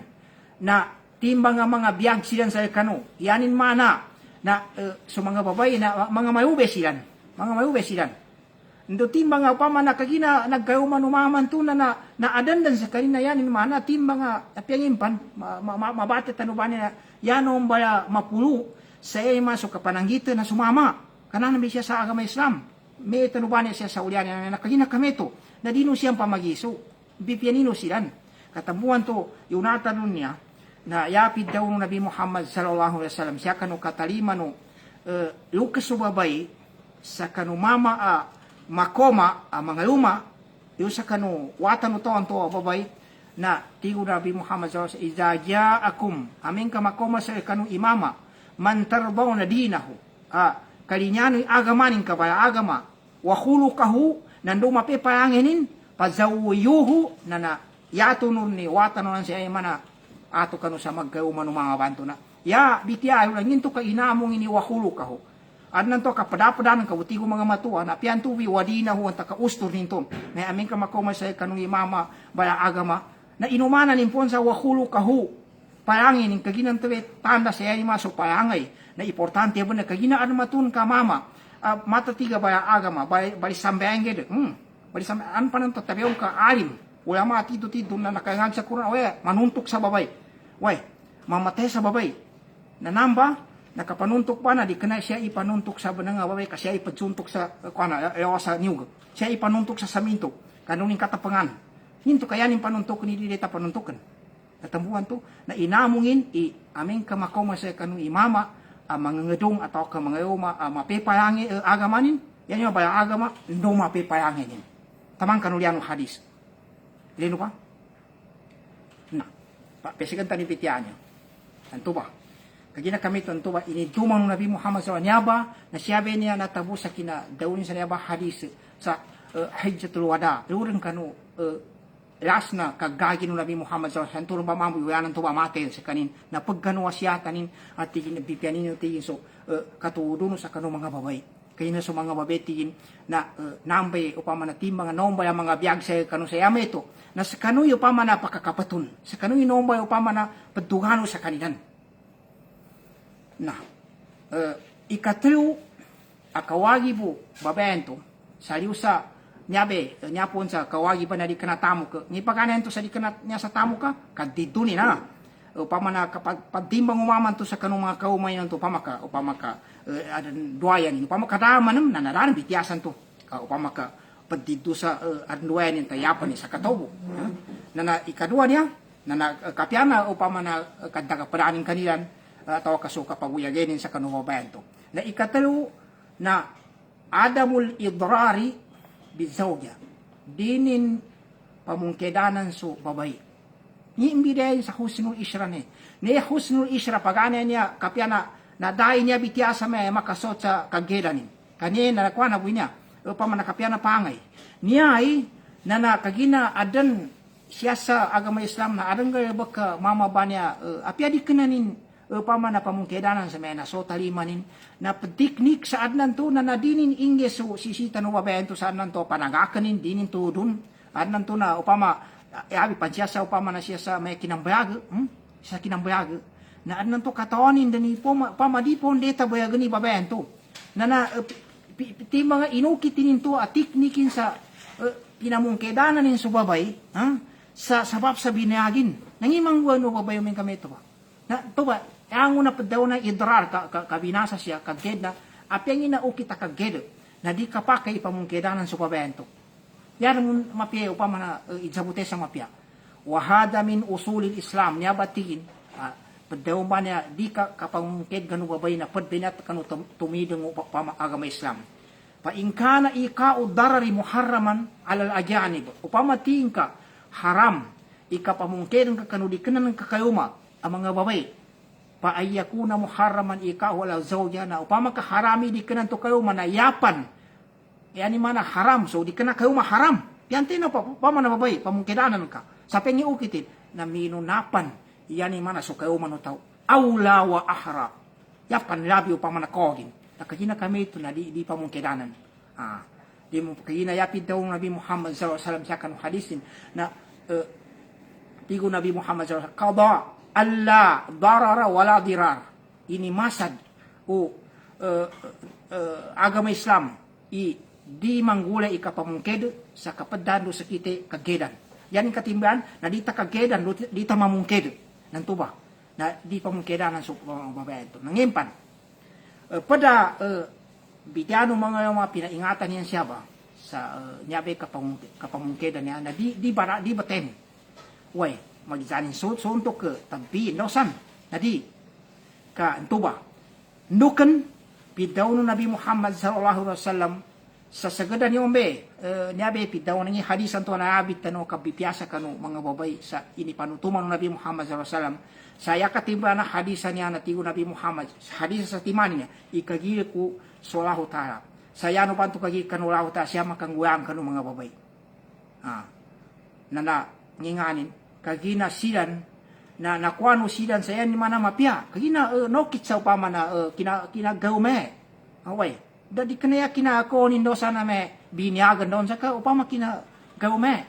na timbang mga biyag silan sa kanu, yanin mana, na so mga babay, na mga mayube silan, ndo timbang upama na kagina nagkayuman umaman to na adandan sa kanina yan mana timbang apiangimpan mabate tanubani na yanom baya mapulu sa iya masuk kapananggita na sumama kanan nabi siya sa agama Islam may tanubani siya sa ulian na kagina kameto na dino siyang pamagiso bipianino silan katambuan to yunatan nun niya na yapid daw ng Nabi Muhammad sallallahu alaihi wasallam siya kanu katalimano lukas subabay sa kanu mama makoma mga luma yung sa kanu watan to ang to babay na tigo Nabi Muhammad sallallahu alaihi wasallam iza ja'akum amin ka makoma sa kanu imama man tarbaw na dinahu kalinyano agamanin ka bala agama wa khuluquhu nando mapipayanginin pazawiyuhu na yatunun ni watan nan siya mana ato kanu sa magkauman mga banto na ya bitya lang ginto ka inamong ini wa khuluquhu adnan to kapadapadan ka utigo mga matuan apian tuwi wadina huwan ta kaustor ninto na amin ka makoma sa kanung imama bala agama na inumana nimpon sa wahulu kahu palangin ning kaginan tuwi tanda sa yani maso palangay na importante ba na kagina matun ka mama mata tiga bala agama bali sambayangge bali sambayan panan to tabiong ka alim wala ma tito na nakangag sa Quran manuntok sa babay mamatay sa babay na namba nakapanuntok pa na di kana siya ipanuntok sa banang babay kasi siya ipadsuntok sa sa niyog siya ipanuntok sa saminto kanuning katapangan hinto kaya ning panuntok ni dili ta panuntokan katambuan to na inamungin aming kamakoma sa kanung imama mga ngedong atau ka mga uma mapipayangi agamanin yan yung baya agama ndo mapipayangin tamang kanulian hadis lino pa na pesigan tani pitianya anto ba kagina kami tunto ba iniduman ng Nabi Muhammad SAW nyaba na siyabe niya natabu sa kina dawin sa nyaba hadis sa hajjatul wada luring kanu last na kagagi no Nabi Muhammad sallallahu alaihi wasallam mamambu yanan to mamate sa kanin na pagkano asya kanin at tigin bipianin tigin so katudo no sa kano mga babay kay na so mga babay tigin na nambay upama na timbang nombay ang mga biyag sa kano sa yama ito na sa kano upama na pakakapatun sa kano nombay upama na padugano sa kaninan na ikatlo akawagi po babento saliw sa nyabe nyapon sa kawagi pa na di kana tamu ka ni pagkanen to sa di kana nya sa tamu ka kadito ni na upama na kapag pagtimbang umaman to sa kanong mga kaumay nan to upama ka adan duayan upama kadama nam nanaran bitiasan to upama ka pagdito sa adan duayan ta yapan ni sa katobo na ikadua niya na kapiana upama na kaddaga padanin kanilan atau kasuka paguyagenin sa kanong babayan to na ikatalo na adamul idrari bizawja dinin pamungkedanan so babay ni imbiday sa husnul ishra ni husnul ishra pagana niya kapyana na dai niya bitiasa may makasot sa kagedanin kani na nakwana bunya upama na kapyana pangay niya ay na kagina adan siya sa agama Islam na adan ga baka mama banya apya di kenanin upama na pamungkedanan sa may naso talimanin na teknik sa adnan to na nadinin ingge so sisita no babayan to sa adnan to panagakanin dinin to dun adnan to na upama abi pansya sa upama na siya sa may kinambayag sa kinambayag na adnan to katawanin dani pamadipon deta bayag ni babayan to na ti mga inukitinin to at teknikin sa pinamungkedanan nin subabay sa sabab sa binayagin nangimang wano babayo men kami to ba na to ba ang una daw na idrar kabinasa siya kaged na apyang inauki ta kaged na di kapakay pamungkedanan sa pabento yan mun mapya upama na idzabute sa mapya wa hada min usulil islam niya batiin padaw ba niya di ka kapamungked ganu babay na padbinat kanu tumidong upama agama Islam pa in kana ika'u darari muharraman alal ajanib upama tiin ka haram ikapamungked ka kanu di kanan kakayuma ang mga babay pa ayakuna muharraman ika wala zawja na upama ka harami di kanan to kayo manayapan yani mana haram so di kana kayo maharam yan tino pa upama na babay pamungkidanan ka sa pengi ukitin na minunapan yani mana so kayo manutaw awla wa ahra yapan labi upama na kogin nakagina kami ito na di pamungkidanan di mo kagina yapid daw Nabi Muhammad sallallahu alaihi wasallam sa kanong hadisin na tigo Nabi Muhammad sallallahu alaihi wasallam qada Allah darara wala dirar ini masad o agama Islam di manggulay ikapamungked sa kapadando sa kite kagedan yan yung katimbahan na di ta kagedan di ta mamungked nanto ba na di pamungkedan ng babae ito nangimpan pada bidyano mga pinaingatan niyan siya ba sa nyabe kapamungkedan niya na di baten way magisanin suntok ke tampi nosan nadi ka entuba nuken pidaw no Nabi Muhammad sallallahu alaihi wasallam sa sagada ni ombe niabe pidaw ni hadis anto na abit tano kabipiasa kanu mga babay sa ini panutuman Nabi Muhammad sallallahu alaihi wasallam saya katimba na hadis niya na tigo Nabi Muhammad hadis sa timani niya ikagil ko sallallahu taala saya no panto kagi kanu lahu ta siya makangguang kanu mga babay na nginganin kagina silan na nakuano silan sa yan ni mana mapya kagina nokit sa upama na kinagawme away dadi kanaya kinako nindo sana me binyagan doon sa ka upama kinagawme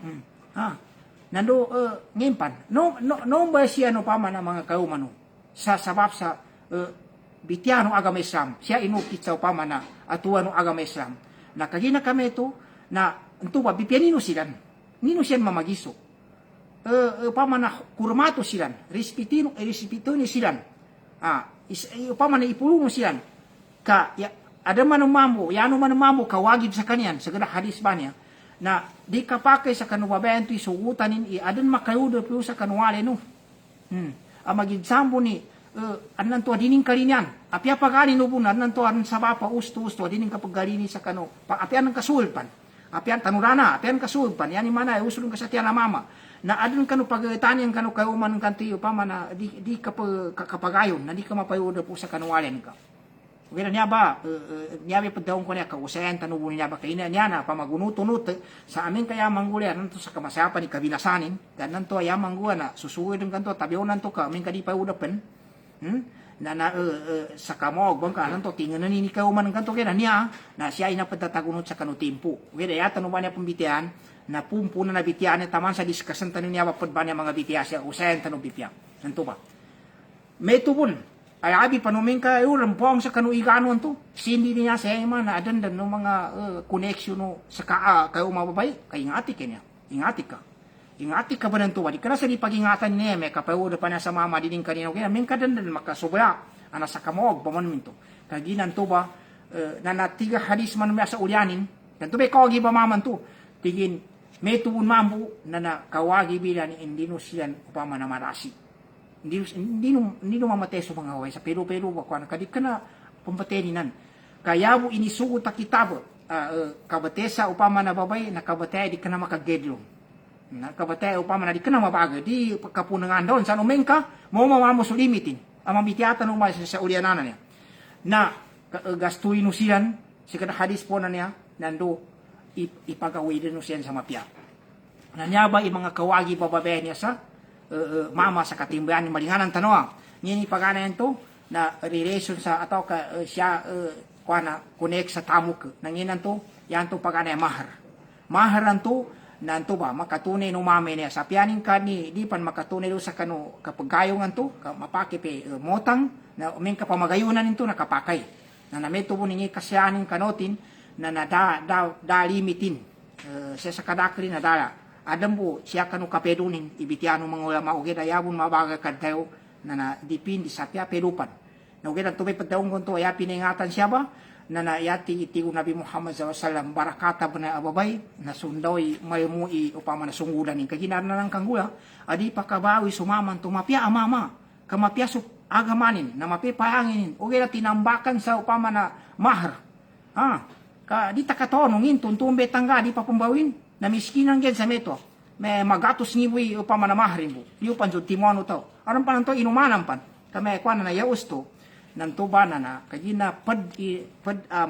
nando ngimpan no ba siya no upama na mga kaumano sa sabab sa bitiano agama Islam siya inukit sa upama na atuan no agama Islam na kagina kami ito na entuba bipianino silan nino siya mamagiso upama na kurmato silan, respetino ni silan. Upama na ipulong silan. Ada man mambo, yano man mambo kawagid sa kanyan, sa ganda hadis ba niya, na di kapakay sa kanubabayan to isugutanin, adan makayudo po sa kanuwale no. Magid sambo ni, anan to adining kalinyan, apya pagani no po, anan to anan sabapa, usto, adining kapaggalini sa kanu, apyan ng kasulpan, apyan tanurana, apyan kasulpan, yan mana, usulong kasatiyan na mama, na adun kanu pagtanian kanu kauman kanti upama na di kapagayon na di ka mapayuda po sa kanuwalen ka Kaya niya ba, niya ba padaong ko niya, kausayan, tanubun niya ba, kaya niya na, pamagunut-unut, sa amin kaya manggulian, nanto sa kamasapan ni kabinasanin, dan nanto ay mangguan na, susuwi din kanto, tabiyaw nanto ka, amin kadi pa udapan, sa kamog, bang ka, nanto, tingnan na ninikaw man kanto, kaya niya, na siya ay napatatagunot sa kanutimpo. Kaya yata no ba niya pambitian, na pumpo na nabitian, taman sa diskasan tanong niya, wapad ba niya mga bitiya siya, usayan tanong bitiya, nanto ba. May tubon, ay abi panumin ka rempong sa kanuiganon to sindi niya sa man na adan no mga connection no sa kayo mababay kay ingati kanya ingati ka ba nanto di kana sa di pagingatan niya may kapawod pa na sa mama diding kanino kaya min kadandan makasobra ana sa kamog paman minto kaginan to ba na natiga hadis man sa ulyanin kanto be kawagi ba maman to tigin may tuon mambu na kawagi bilan hindi no siyan upama na marasi hindi no mamatay sa mga away sa pero wako kadi kana pambateninan kaya mo inisugot ta kitab kabatesa upama na babay nakabatay di kana makagedlo nakabatay upama na di kana mabaga di kapunangan doon sa umeng ka mo mamamo sa limitin ang mamitiatan ng mga sa ulyanan niya na gastuin no siyan si kada hadis po na niya nando ipagawi din no siyan sa mapya na niya ba yung mga kawagi bababay niya sa mama sa katimbayan ni malinganan tanong nini pagana to na relation sa ataw ka siya kuana connect sa tamuk nanginan to yan to pagana maharan to nanto ba makatunay no mame niya sa pianing ka ni di pan makatunay do sa kano kapagayongan to mapaki pe motang na umeng ka pamagayunan nito nakapakay na nameto po ningi kasyanin kanotin na da limitin siya sa kadakri na dala adam po siya kanu kapedunin ibitiano mga ulama ugi dayabon mabaga kadtayo na dipindi sa pia pelupan na ugi nagtumay pagtaong konto ay piningatan siya ba na yati itigo Nabi Muhammad SAW barakata ba na ababay na sundaw may mui upama na sungudan ng kaginan na ng kanggula adi pa kabawi sumaman tumapia amama kamapia su agamanin na mapipayangin ugi na tinambakan sa upama na mahar ka di takatonongin tuntumbe tangga di pa pumbawin na miskinan gen sa meto may magatos ngiboy upama na mahrin mo yupan jud timono to aron pa nanto inumanan pan kami kuan na yaus to nanto ba na kagina pad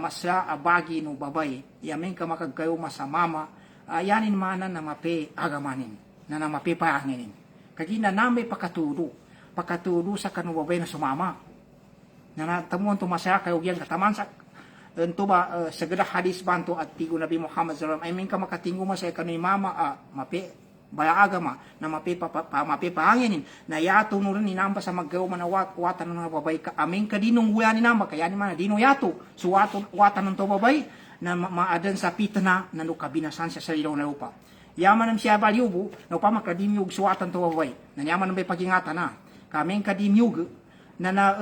masla abagi no babay yamen ka makagkayo masamama yanin manan na mape agamanin na mape pahanginin kagina namay pakaturo sa kanu babay na sumama na natamuan to masaya kayo gyang kataman sa ento ba sagada hadis banto at tigo Nabi Muhammad sallallahu alaihi wasallam ay min ka makatingo ma sa kanoy mama mape baya agama na mape pahanginin na yato no rin inamba sa maggaw manawat watan ng babay ka amin ka dinong guya ni namba kaya ni man dino yato so watan ng to babay na maadan sa pitana na no kabinasan siya sa ilaw na lupa yaman nam siya balyubo no pa makadimyog suwatan to babay na yaman nam pagingatan na kamen kadimyog na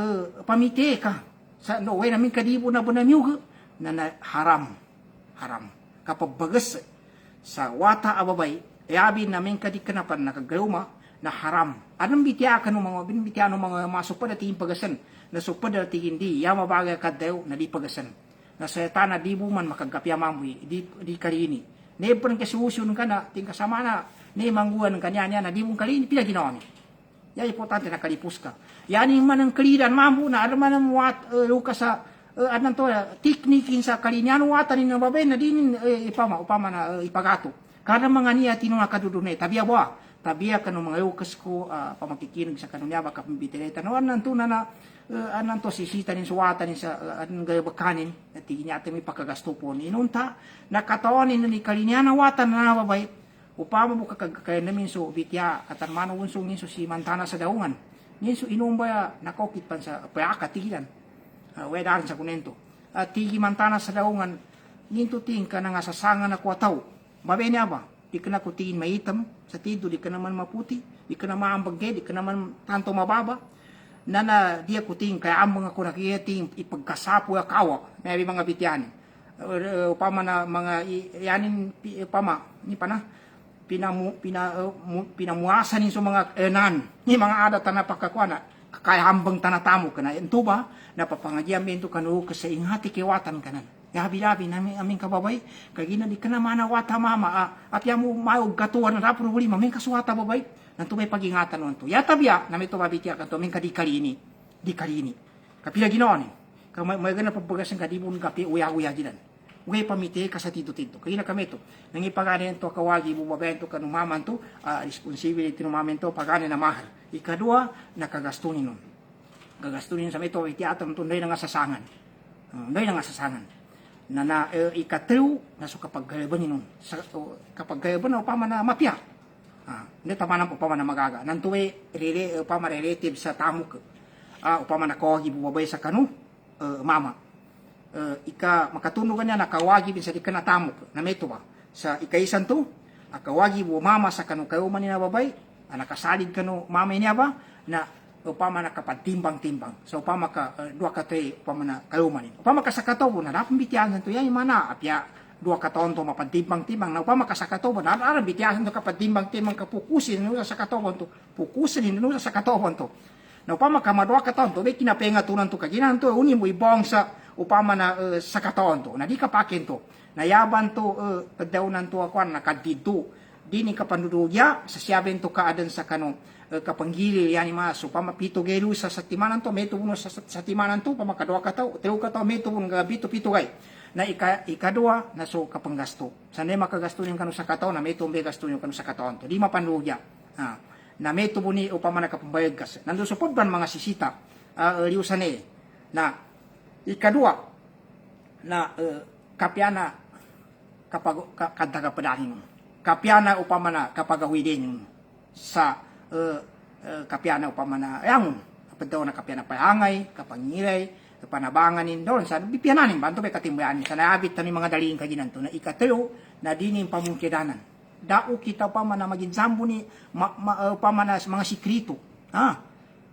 pamite ka sa no way namin kadibo na bunamyug na haram kapag bagas sa wata ababay yabi namin kadikanapan nakagayuma na haram anong bitya ka no mga binbitya no mga masupad at pagasan na supad at hindi yama bagay kadayo na di pagasan na sa tana di man makagapya mamoy di karini ne pran kasusun ka na ting kasama na ne mangguan kanya na di mo karini pila ginawa mi ya importante na kalipus ka yani man ang kalidan mambu na alam man wat luka sa anan to teknikin sa kalinyan watan ni babay na dinin upama na ipagato kada mga niya tinong akadudunay tabiya ba tabiya kanu mga lukas ko pamakikinig sa kanunya baka pambitire tanon nanto na anan to sisita nin suwatan sa anong gayabakanin at tiginya ate may pagkagasto po inunta nakataon ni kalinyan watan na babay upama mo kakagkaya namin so bitya katan manawon so ninso si mantana sa daungan ninso inumbaya nakokit pan sa payaka tigilan wedaran sa kunento at tigi mantana sa daungan ninto ting ka na nga sasangan na kwataw mabe niya ba di ka na kutingin maitam sa tido di ka naman maputi di ka naman ambagge di ka naman tanto mababa na diya kuting kaya ang mga kunakiyating ipagkasapo ya kawa may mga bityan upama na mga yanin upama ni pa na pinamuasan ni so mga enan ni mga adat na pagkakwana kaya hambang tanatamo kana ento ba napapangagiam ento kanu sa ingati kiwatan kanan yabi-yabi namin aming kababay kagina di kana manawata mama at yamu maog katuan na problema min kasuwata babay nanto may pagingatan onto yata biya na may tumabitya kanto min di kalini kapila ginaon may gana pagbagas ng kadibon kapi uya-uya dinan. Uy pamite ka sa tito-tito. Kaya na kami to. Nangipaganin to kawagi bumabento ka numaman to, responsibility numaman to pagani na mahal. Ikadua, nakagastunin nun. Gagastunin sa ito, itiatang to, na nga sasangan. Na nga sasangan. Ikatru, naso kapag gayaban nun. Kapag gayaban na upama na mapya. Hindi tama na upama na magaga. Nantuwe, upama relative sa tamuk. Upama na kawagi bumabay sa kanu, mama. Makatunugan niya nakawagi bin sa di ka natamok na meto ba sa ikaisan to akawagi mo mama sa kanu kayo man ni babay nakasalig kanu mama niya ba na upama nakapatimbang-timbang so upama ka dua ka tay upama na kayo man upama ka sa katobo na napambitian to yan mana apya dua ka taon to mapatimbang-timbang na upama ka sa katobo na bitian to kapatimbang-timbang ka pukusin no sa katobo to pukusin no sa katobo to na upama ka madua ka taon to may kinapenga tunan to kaginan to uni mo ibong sa upama na sa katawan to, na di kapakin to, nayaban to, padaunan to ako, nakadito, di ni kapanudugya, sa siyaben to kaadan sa kano, kapanggili, yan ima, so pamapito gelu sa timanan to, meto uno sa timanan to, pamakadwa ka to, teo ka to, meto uno pito gay, na ikadua, na so kapanggasto, sanay makagasto yung kano sa katawan, na meto umbe gasto yung kano sa katawan to, di mapanudugya, na meto po ni upama na kapambayad kas, nandun sa podban mga sisita, liusan na, ikadua na kapyana kapag kadagapadahin kapyana upama na kapag awidin sa kapyana upama na yang kapadaw na kapyana payangay kapangiray panabanganin doon sa bipiyananin banto may katimbayan sa naabit ta ni mga daling kaginanto na ikatayo na dining pamungkidanan dao kita upama na maginsambo ni upama na mga sikrito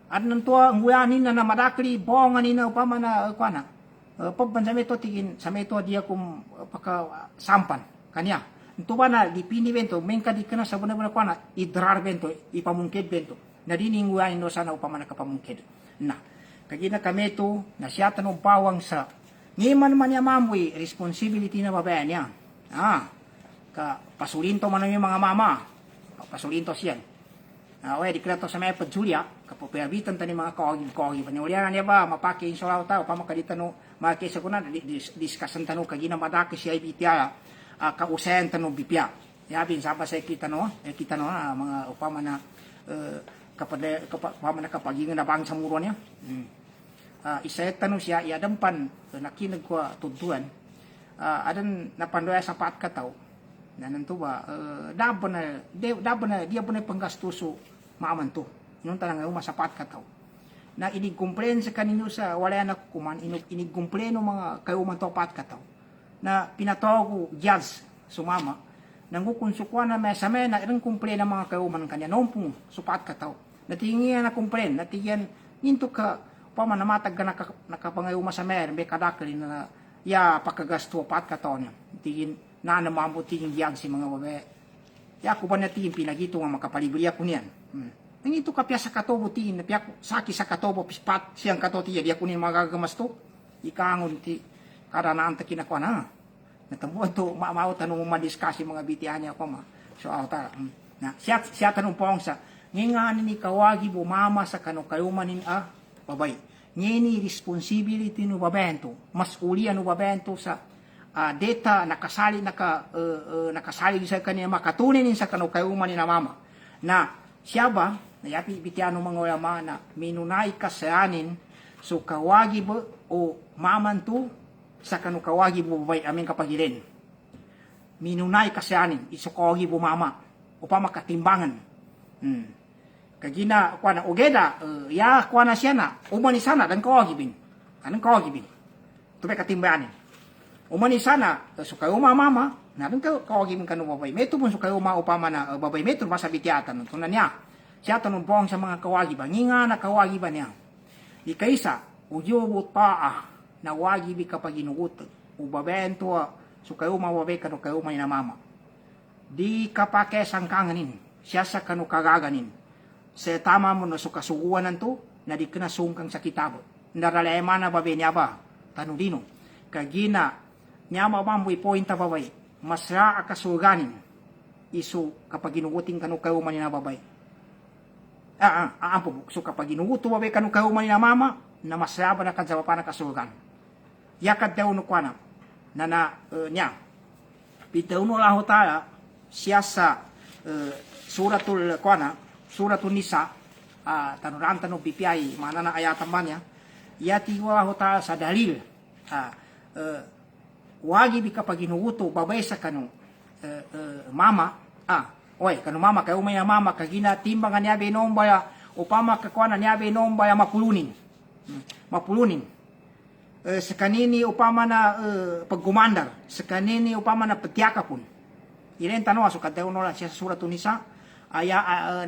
at nantua nguyanin na namadakli bonganin na upama na kuana pagban sa meto tigin sa meto dia kum paka sampan kanya ntuba na dipini bento mengka di kana sa benar-benar kuana idrar bento ipamungkid bento na dini nguyanin no sana upama na kapamungkid na kagina kameto na siya tanong pawang sa ngiman man ya mamoy responsibility na babayan niya ka pasulinto man yung mga mama pasulinto siyan di kreto sa may Julia, kapapayabitan tani mga kawagi panyulianan niya ba, mapaki yung solaw tao, pamakadita no, makisa ko na, diskasan tano, kagina madaki siya ibitiya, kausayan tano bipya. Yabin, saba sa kita no, mga upama na, upama na kapagingan na bang sa muro niya. Isayat tano siya, iadampan, nakinag ko tuduan, adan napandoya sa paat kataw, na nanto ba dabo na dia po na panggastuso maaman to nung tanang masapat ka taw na inigkumplen sa kaninyo sa wala na kuman inigkumplen no mga kayo man to pat ka taw na pinataw jazz sumama nangukunsukwa na may sa may na irang kumplen na mga kayo man kanya noong pong supat ka taw natingian na kumplen natingian into ka pa man namatag ka nakapangayo sa may may kadakli na ya pakagasto pat ka taw niya tingin na namamuti yung diyan si mga babae. Ya ko ba natin pinagito nga makapalibrya ko niyan. Nang ito kapya sa katobo tiin, napya saki sa katobo pispat siyang katoti ya kunin magagamas to. Ikangon ti karanaan ta kinakuan na. Natambuan to maamaw tanong madiskasi mga bitihan niya ko ma. So ta na siya tanong pong sa ngingani ni kawagi bumama sa kano kayumanin babay. Ngini responsibility no babento, masulian no babento sa data nakasali sa kanya makatunin sa kano kayuman ni na mama na siya ba nayapi bitiano mga ulama na minunay kasayanin so kawagi ba o maman to sa kano kawagi bubay amin kapagirin minunay kasayanin iso kawagi bu mama upama katimbangan kagina kuana ogeda ya kuana siya na umani sana dan kawagi bin anong kawagi bin tupe katimbangan umani sana suka mama na rin kawagi mong kanubabay meto pun suka upama na babay meto masabi tiyatan tunan niya siya tanong buong sa mga kawagi ba nginga na kawagi ba niya di kaysa uyobo taa na wagi bi kapag inugot ubabento suka babay kanu kayo may na mama di kapake sangkanganin siya sa kanu kagaganin sa tama mo na sukasuguan to na di kinasungkang sa kitabo naralema na babay niya ba tanudino kagina niya mamamboy point babay masra akasuganin isu kapag ginuguting kanu kayo man na babay so kapag ginuguto babay kanu kayo man na mama na masra ba na kadsa pa na kasugan yakat daw no kuana nya bitaw no Allah Ta'ala siya sa suratul Nisa tanuran tanu BPI mana na ayatan banyak ya tigo Allah Ta'ala sa dalil wagi bika paginuguto babay sa kanu mama kanu mama kayo umaya mama kagina timbangan niya binombaya upama kakuana niya binombaya mapulunin sa kanini upama na paggumandar sa kanini upama na petiaka pun ilen tanong aso kadeo no siya sa suratul Nisa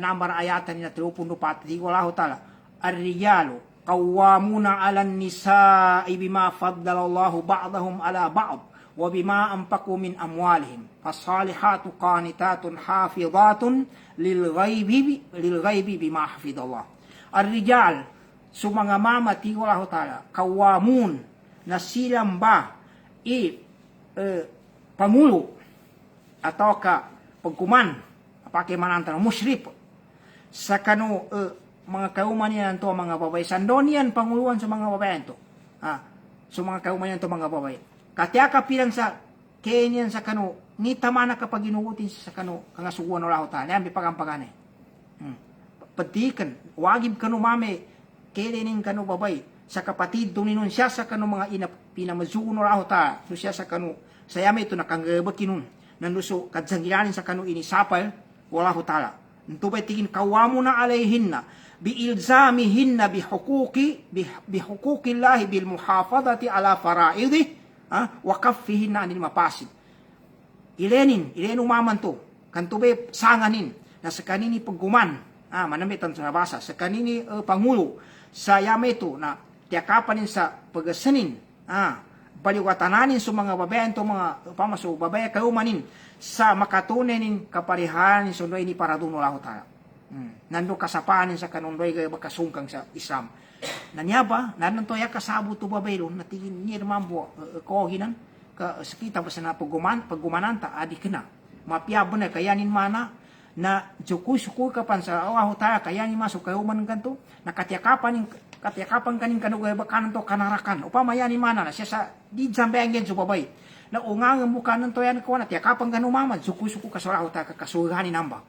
number ayatan ni 34 tigo Allah Ta'ala ar-rijalu qawwamuna 'alan nisa'i bima faddala Allahu ba'dahum 'ala ba'd wa bima anfaqu min amwalihim fasalihatu qanitatun hafizatun lil ghaibi bima hafidallah. Ar-rijal mga mama tigo Allah Ta'ala qawwamun na silang ba pangulo atau ka pagkuman apake mananta musyrif sa kanu mga kauman yan to mga babay sandonian panguluan sa mga babay to so mga kauman yan to mga babay katya ka pilang sa kenyan sa kanu ni tamana kapag inuutin sa kanu kangasuguan Allah Ta'ala yan bipagampagane patikan wagib kanu mame kedenin kanu babay sa kapatid tuninun siya sa kanu mga pinamazugun Allah Ta'ala so siya sa kanu sayame ito nakanggabakinun nanduso kadzangiranin sa kanu inisapal Allah Ta'ala ntubay tigin kawamuna alayhinna biilzamihinna bihuquqillahi bil muhafadati ala faraidih wa kaffihinna anil mapasid ilenu maman to kantube sanganin na sa kanini pagguman manamitan sa nabasa sa kanini pangulo sa yameto na tiyakapanin sa pagasanin baliwatananin sa mga babayan to mga pamaso babaya kaumanin sa makatunenin kaparihanin sundoy ni paraduno Allah Ta'ala nando kasapanin sa kanundoy gaya bakasungkang sa Islam nanyaba nananto ya kasabo to babaylo natingin ni mambo koginan ka sakita pa sa paggumananta adi kena mapiabo na kayanin mana na suku kapan sa Allah Ta'ala kayanin masuk kayo man kanto nakatiakapan kaning kanugay bakanan to kanarakan upama yani mana na siya sa di jambengen so babay na ungang mukanan to yan ko na tiakapan kanu mama suku ka sa Allah Ta'ala kakasuganin namba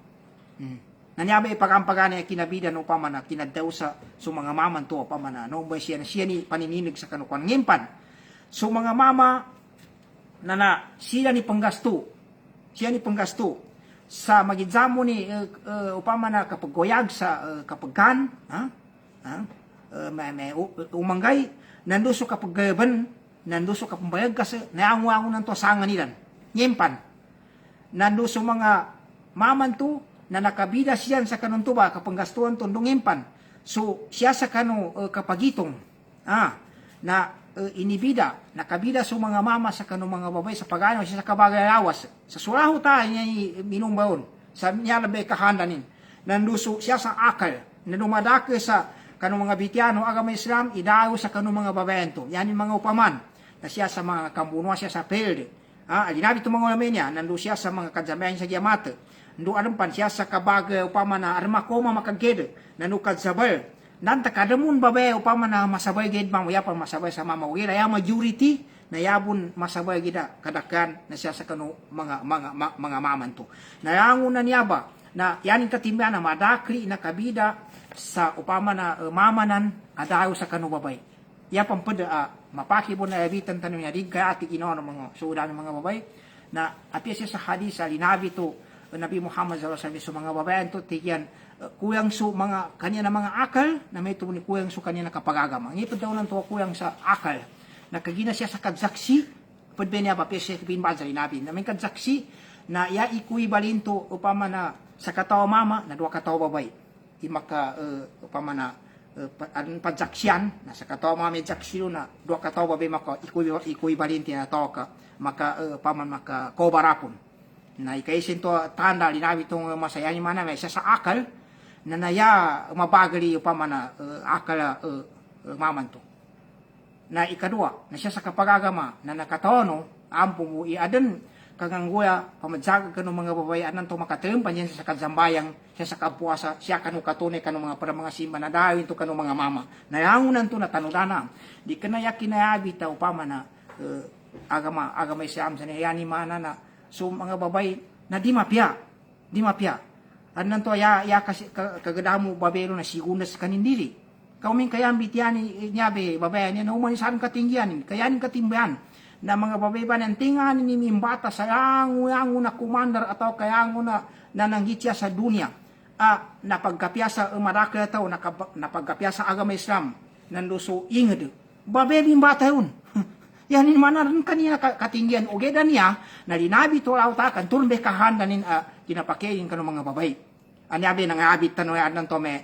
nanyabe ipagampagana kinabidan upama na kinadaw sa mga maman to upama na no ba siya ni panininig sa kanukuan ngimpan so mga mama na sila ni panggasto sa magizamo ni upama na kapag goyag sa kapagkan may umanggay nanduso kapag gaban nanduso kapag bayag kasi naangwango ng to sangan nilan ngimpan nanduso mga maman to na nakabida siyan sa kanun tuba kapag gastuan tundong impan so siya sa kanu kapagitong na inibida nakabida sa mga mama sa kanu mga babay sa pagano siya sa kabagay lawas sa suraho ta niya minumbaon sa niya labi kahandanin nanduso siya sa akal na dumadake sa kanu mga bitiano agama Islam idayo sa kanu mga babayan yanin mga upaman na siya sa mga kambuno siya sa perde alinabi to mga ulamin niya nandu siya sa mga kadzamayan sa giamate ndu adampan siya sa kabagay upama na armakoma makagede nanukad sabay nanta kadamun babay upama na masabay gid bang yapang masabay sa mama wira ya majority na yabun masabay gida kadakan na siya sa kanu mga maman to nayangon na niya ba na yanin katimba na madakri na kabida sa upama na mamanan adayo sa kanu babay yapang pada mapaki po na ebitan tanong niya di kaya ati ino ng mga suudan ng mga babay na api siya sa hadis alinabi to Nabi Muhammad SAW sa mga babayan to tigyan kuyang su mga kanya na mga akal na may tuni kuyang su kanya na kapagagama ngipod daw lang to kuyang sa akal nakagina siya sa kadsaksi pwede niya ba siya bin bazali nabi na may kadsaksi na ya ikuy balinto upama na sa katawa mama na duwa katawa babay di maka upama na padsaksyan na sa katawa mama may saksilo na duwa katawa babay maka ikuy balinti na to ka maka paman maka kobarapon na ikaisin to tanda linabi itong masaya ni mana may siya sa akal na naya mabagali upama na akal maman to na ikadua na siya sa kapagagama na nakatono ampo mo iaden kagangguya pamadsaga kanu mga babayan nanto makatempan yan sa kadzambayang siya sa kapuasa siya kanu katunay kanu mga para mga simba na dawin to kanu mga mama nayangunan to na tanudana di kanaya kinayabi ta upama na agama Islam sa yani mana na so mga babay na di mapya anan to ya kasi kagadamu babelo na sigunas kanindiri kaumin kaya bitiani nyabe babayan yan humanisan katinggian kayanin katimbayan na mga babay ba ng tingan ni mimbata sa yango na commander atau kayango na nananggitya sa dunia napagkapyasa umaraka tao napagkapyasa agama Islam nanduso inged babay mimbata yun yan in mana rin kanina katinggian ugedan niya na linabi to lauta kan turbe kahanda nin kinapakeyin kanu mga babay anyabi nang abit tano yan to me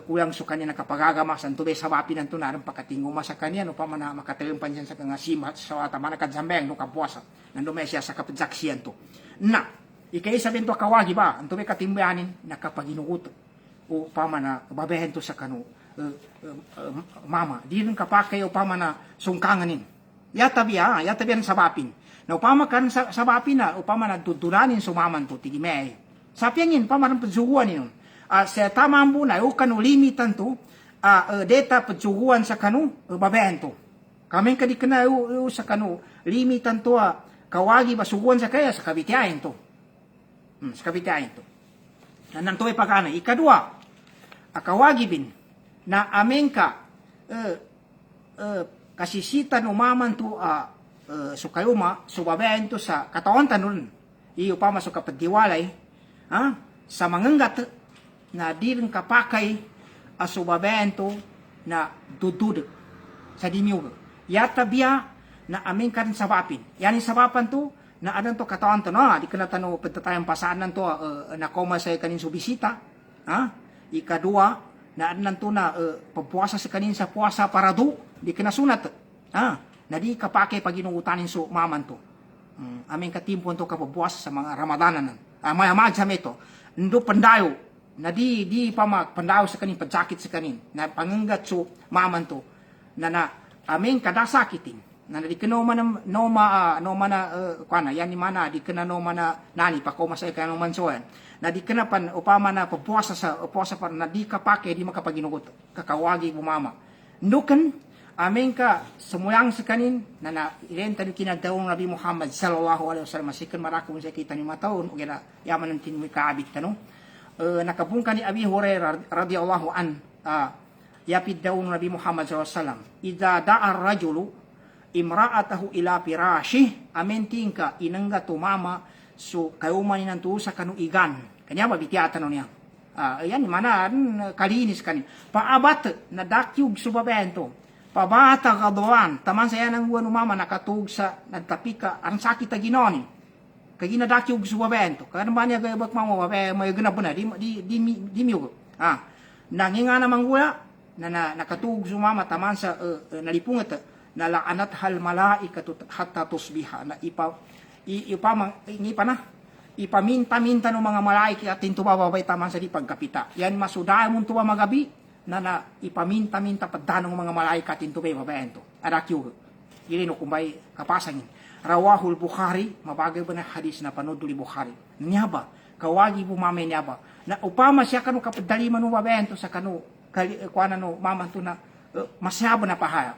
kulang so kanya nakapagagama san tubay sabapi nanto naran pakatingo masa kanya no pa man makatalempan siya sa nga simat sa tama na kadzambeng no kapuasa nando may siya sa kapagsaksiyan to na ikay sabihin to kawagi ba anto may katimbayanin nakapaginugot o pa man na babehen to sa kanu mama di rin kapakay o pa man na sungkanganin yatabi ang sabapin na upama kan sabapin na upama na tutulanin sumaman to tigimay sapiangin pa man pagsuguan yun sa tamang bunay o kanu limitan to data pagsuguan sa kanu babehen to kami kadi kana sa kanu limitan to kawagi basuguan sa kaya sa kabitiahin to sa kabitiahin to nanto ay pagana ikadua kawagi bin na amenka kasisitan umaman to sukayuma subabehen to sa katawan tanun iyo pa masuk kapagdiwalay sa manganggat na di rin kapakay asubabehen to na dudud sa dimyug yata biya na aming kan sabapin yanin sabapan to na adan to katawan to no di kana tano pagtatayang pasaan to na koma sa kanin subisita ikadua na adan to na pagpuasa sa kanin sa puasa parado di kana sunat na di kapake paginungutanin so maman to aming katimpon to kapabuasa sa mga ramadanan may amag sa meto ndo pandayo na di pa pandayo sa kanin pagsakit sa kanin na panganggat so maman to na aming kadasakitin na di kano man no mana kana yan ni mana di kana no mana nani pa ko masay kanong mansoan na di kana pan upama na papuasa pa na di kapake di makapaginugot kakawagi mo mama ndukan amin ka sumuyang sa kanin na irenta ni kinagdaong Nabi Muhammad sallallahu alaihi wasallam sikan marakong sa kita ni mataon ug na yaman ng tinwi kaabit tanong nakabungka ni Abi Hurairah radhiyallahu an yapid daw Nabi Muhammad sallallahu alaihi wasallam idza da'a ar-rajulu imra'atahu ila firashi amin tingka inangga tumama so kayuman nan tu sa kanuigan kanya mabitiatan no niya yan mana kalinis kanin paabat na dakyug subabento pabata kadwan taman saya nang buwan umama nakatug sa nagtapika ang sakit na ginoni kaya ginadaki og subabento kaya naman niya gayabak mama may ganap na di miyo nanginga namang gula na nakatug sumama taman sa nalipungat na laanat hal malaikatu hatta tusbiha na ipaminta-minta ng mga malaika at intubababay taman sa di pagkapita yan masudayan mo tuwa magabi na ipaminta-minta paddanong mga malaikat into bay babayan to arakyo yun kumbay kapasangin rawahul Bukhari mabagay ba na hadis na panood ni Bukhari niya ba kawagi po mamay niya ba na upama siya kanu kapadaliman ng babayan to sa kanu kuana no maman to na masyaba na pahaya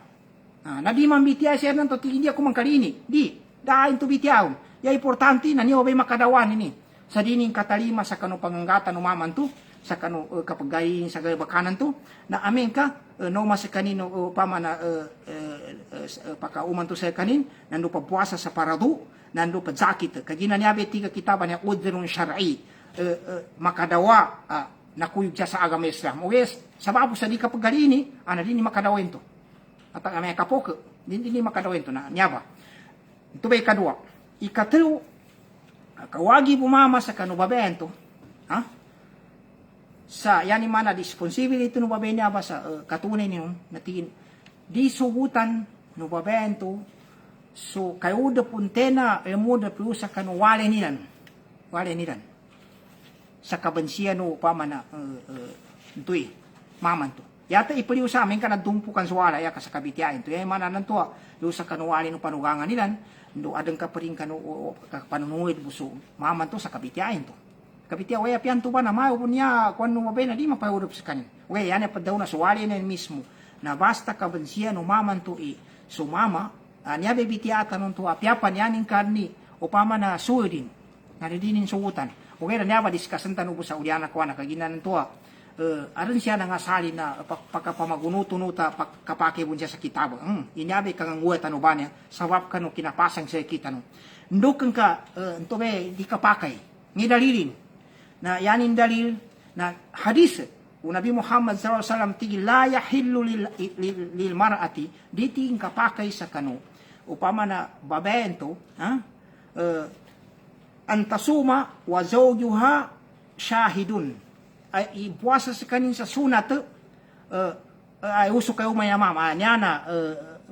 na di mambitiya siya nanto hindi ako mangkalini di dahil to bitiyaw ya importante na niyo bay makadawan ini sa dining katalima sa kanu panganggatan ng maman to sa kanu kapag sa bakanan to na amin ka no mas kanino pama na pakauman to sa kanin nando papuasa sa parado nando padzakit kagina niya tiga kitaban niya udrun syar'i makadawa nakuyog siya sa agama Islam yes sababu sa di kapag galini ana din makadawin to at ang may kapok din makadawin to na niya ba ito ba ikadua ikatlo kawagi bumama sa kanu babento sa yani mana responsibility no babay niya ba sa katunay niyo natin di sugutan no babento so kayo da puntena mo da plus sa kanu wale nilan sa kabansiya no pamana tuy maman to yata ipaliw sa amin ka nadumpukan sa wala ya ka sa kabitiain to yan mana nanto do sa kanu wale no panugangan nilan ndo adeng ka paring kanu panunuid buso maman to sa kabitiain to. Kapitia we apian to ba na mau punya kwan no mabay na di mapaurup sa kanin. We yan pa daw na suwali na mismo na basta kabansiya no maman to sumama niya bebitiata nun to apiapan yaning karni upama na suudin naridinin suutan. Okay na niya ba diskasan tanubo sa uliana ko na kaginan to aron siya nangasali na pagkapamagunutunuta kapake bun siya sa kitabo. Inyabi kang nguwa tano ba niya, sawap ka no kinapasang sa kita no. Ndukang ka, ito be, di kapakay. Ngi dalilin, na yanin dalil, na hadis, Nabi Muhammad SAW, tigi la yahillu lil mar'ati, di tingin kapakay sa kano. Upama na babayan to, antasuma wa zawjuha syahidun. Ay ipuasa sa kanin sa sunat ay uso kayo mayamama niya na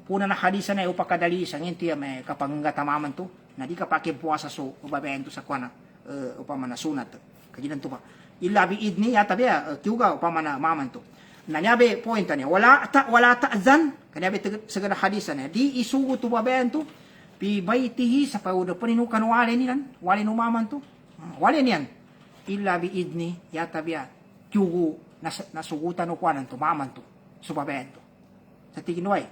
puna na hadisa na upakadali sa nginti may kapangatamaman to na di ka pakipuasa so babayan to sa kwana upama na sunat kaginan to ba ilabi idni yata ba kiuga upama na maman to na niyabe point niya wala ta'zan kaniyabe sagada hadisa na di isugo to babayan to pi baitihi sa pauda paninukan wale nilan wale no maman to wale niyan illa bi idni yata biya kyugo nasugutan o kwanan to maman to subabayan to sa tigin way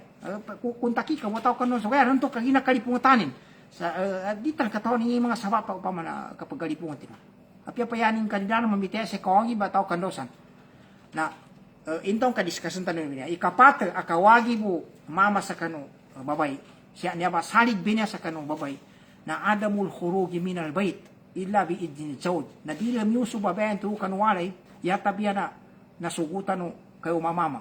kung taki ka mo tao kanon so kaya ron to kagina kalipungatanin sa di tan katawan ni mga sawa pa upama na kapag kalipungan tino apya payanin kandidato mamite sa kawangi ba tao kandosan na intong kadiskasan tanon niya ikapat akawagi mo mama sa kano babay siya niya ba salig binya sa kanong babay na adamul khurugi minal bait illa bi idni zawj na di lam yusu babayan to kanwalay yata biya na nasugutan no kayo mamama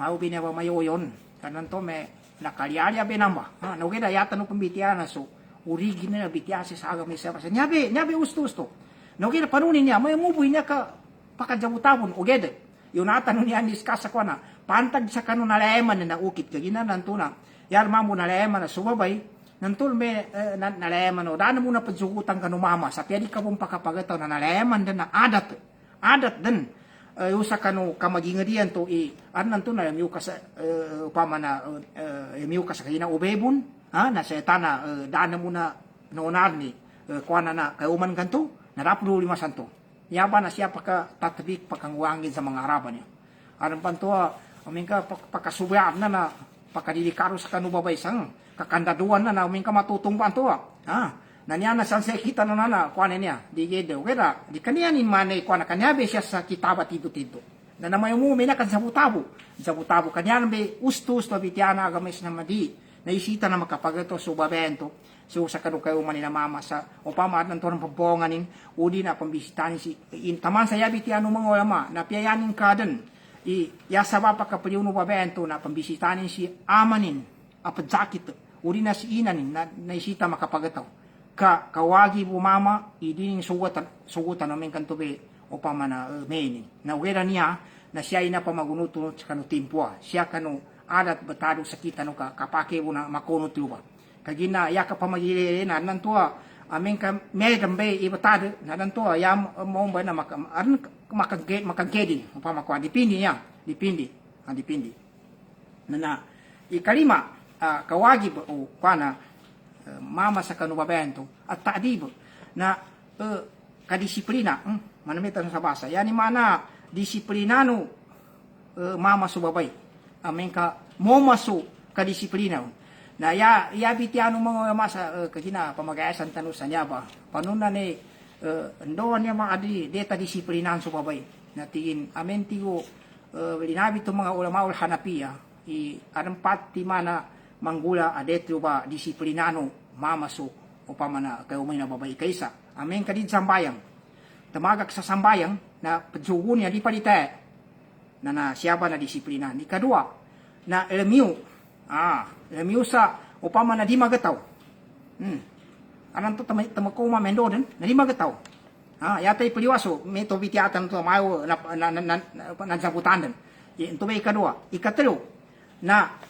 mau binawa mayo yon kanan to me nakaliarya binamba no geda yata no pambitiana so original bitiasa sa agam isa sa nyabe usto no geda panunin niya may mubuy niya ka pakadjabutawon o geda yun ata no niya discuss ko na pantag sa kanon nalaeman na ukit kagina nantuna yar mamu nalaeman na subabay nantul me nalayaman o dana muna pagsugutan ka mama sa piyadi ka pong pakapagataw na nalayaman din na adat din usa kano kamagingadian to anan to na yamiu ka sa upama na yamiu ka sa kina ubebon na sa etana dana muna noonar ni kuana na kayuman kanto narapulo 5 santo yaba na siya pakatatbik pakangwangin sa mga araban niya aran panto amingka pakasubyan na pakadidikaro sa kanubabay sang kakandaduan na uming ka matutungpan to na niya na sanse kita na kuana niya di gedo kaya di kaniya ni manay kuana kaniya be siya sa kitaba tito na namay mo may nakan sabutabo kaniya be ustus to bitiana agamis na madi na isita na makapagato so babento so sa kanu kayo man na mama sa upama at nanto ng pabonganin udi na pambisitanin si taman sa yabi tiano mga ulama na piyayanin kaden yasaba pa kapaliw no babento na pambisitanin si amanin apadzakit uri na si inanin na naisita makapagataw kawagi bumama idin sugutan namin kantobe o pama na meinin na wera niya na siya ina pa magunutunot sa kanu timpua siya kanu adat batado sa kita no kapake mo na makunot tuba kagina ya ka pamagili na nantua amin ka medambe ibatado na nantua ya mo ba na makagedin o pama kwa dipindi na ikalima kawagib o kana mama sa kanubabento at taadib na kadisiplina manamitan sa basa yani mana disiplinano mama subabay amen ka momaso kadisiplina na ya bitiano mga masa kagina pamagayasan tanusan niya ba panuna ni ndo niya maadi deta disiplinan subabay na tingin amen tigo linabi to mga ulama ul hanapiya arampat ti mana manggula adetro ba disiplinano mamaso o pamana kayo may nababay kaysa amen kadid sambayang tamagak sa sambayang na pagsugo niya di palite na siya ba na disiplina ni kadua na elemiu sa o pamana di magataw anan to tamakoma mendoden na di magataw yatay paliwaso may to bitiatan to mayo na sabutan din ito ba ikatlo na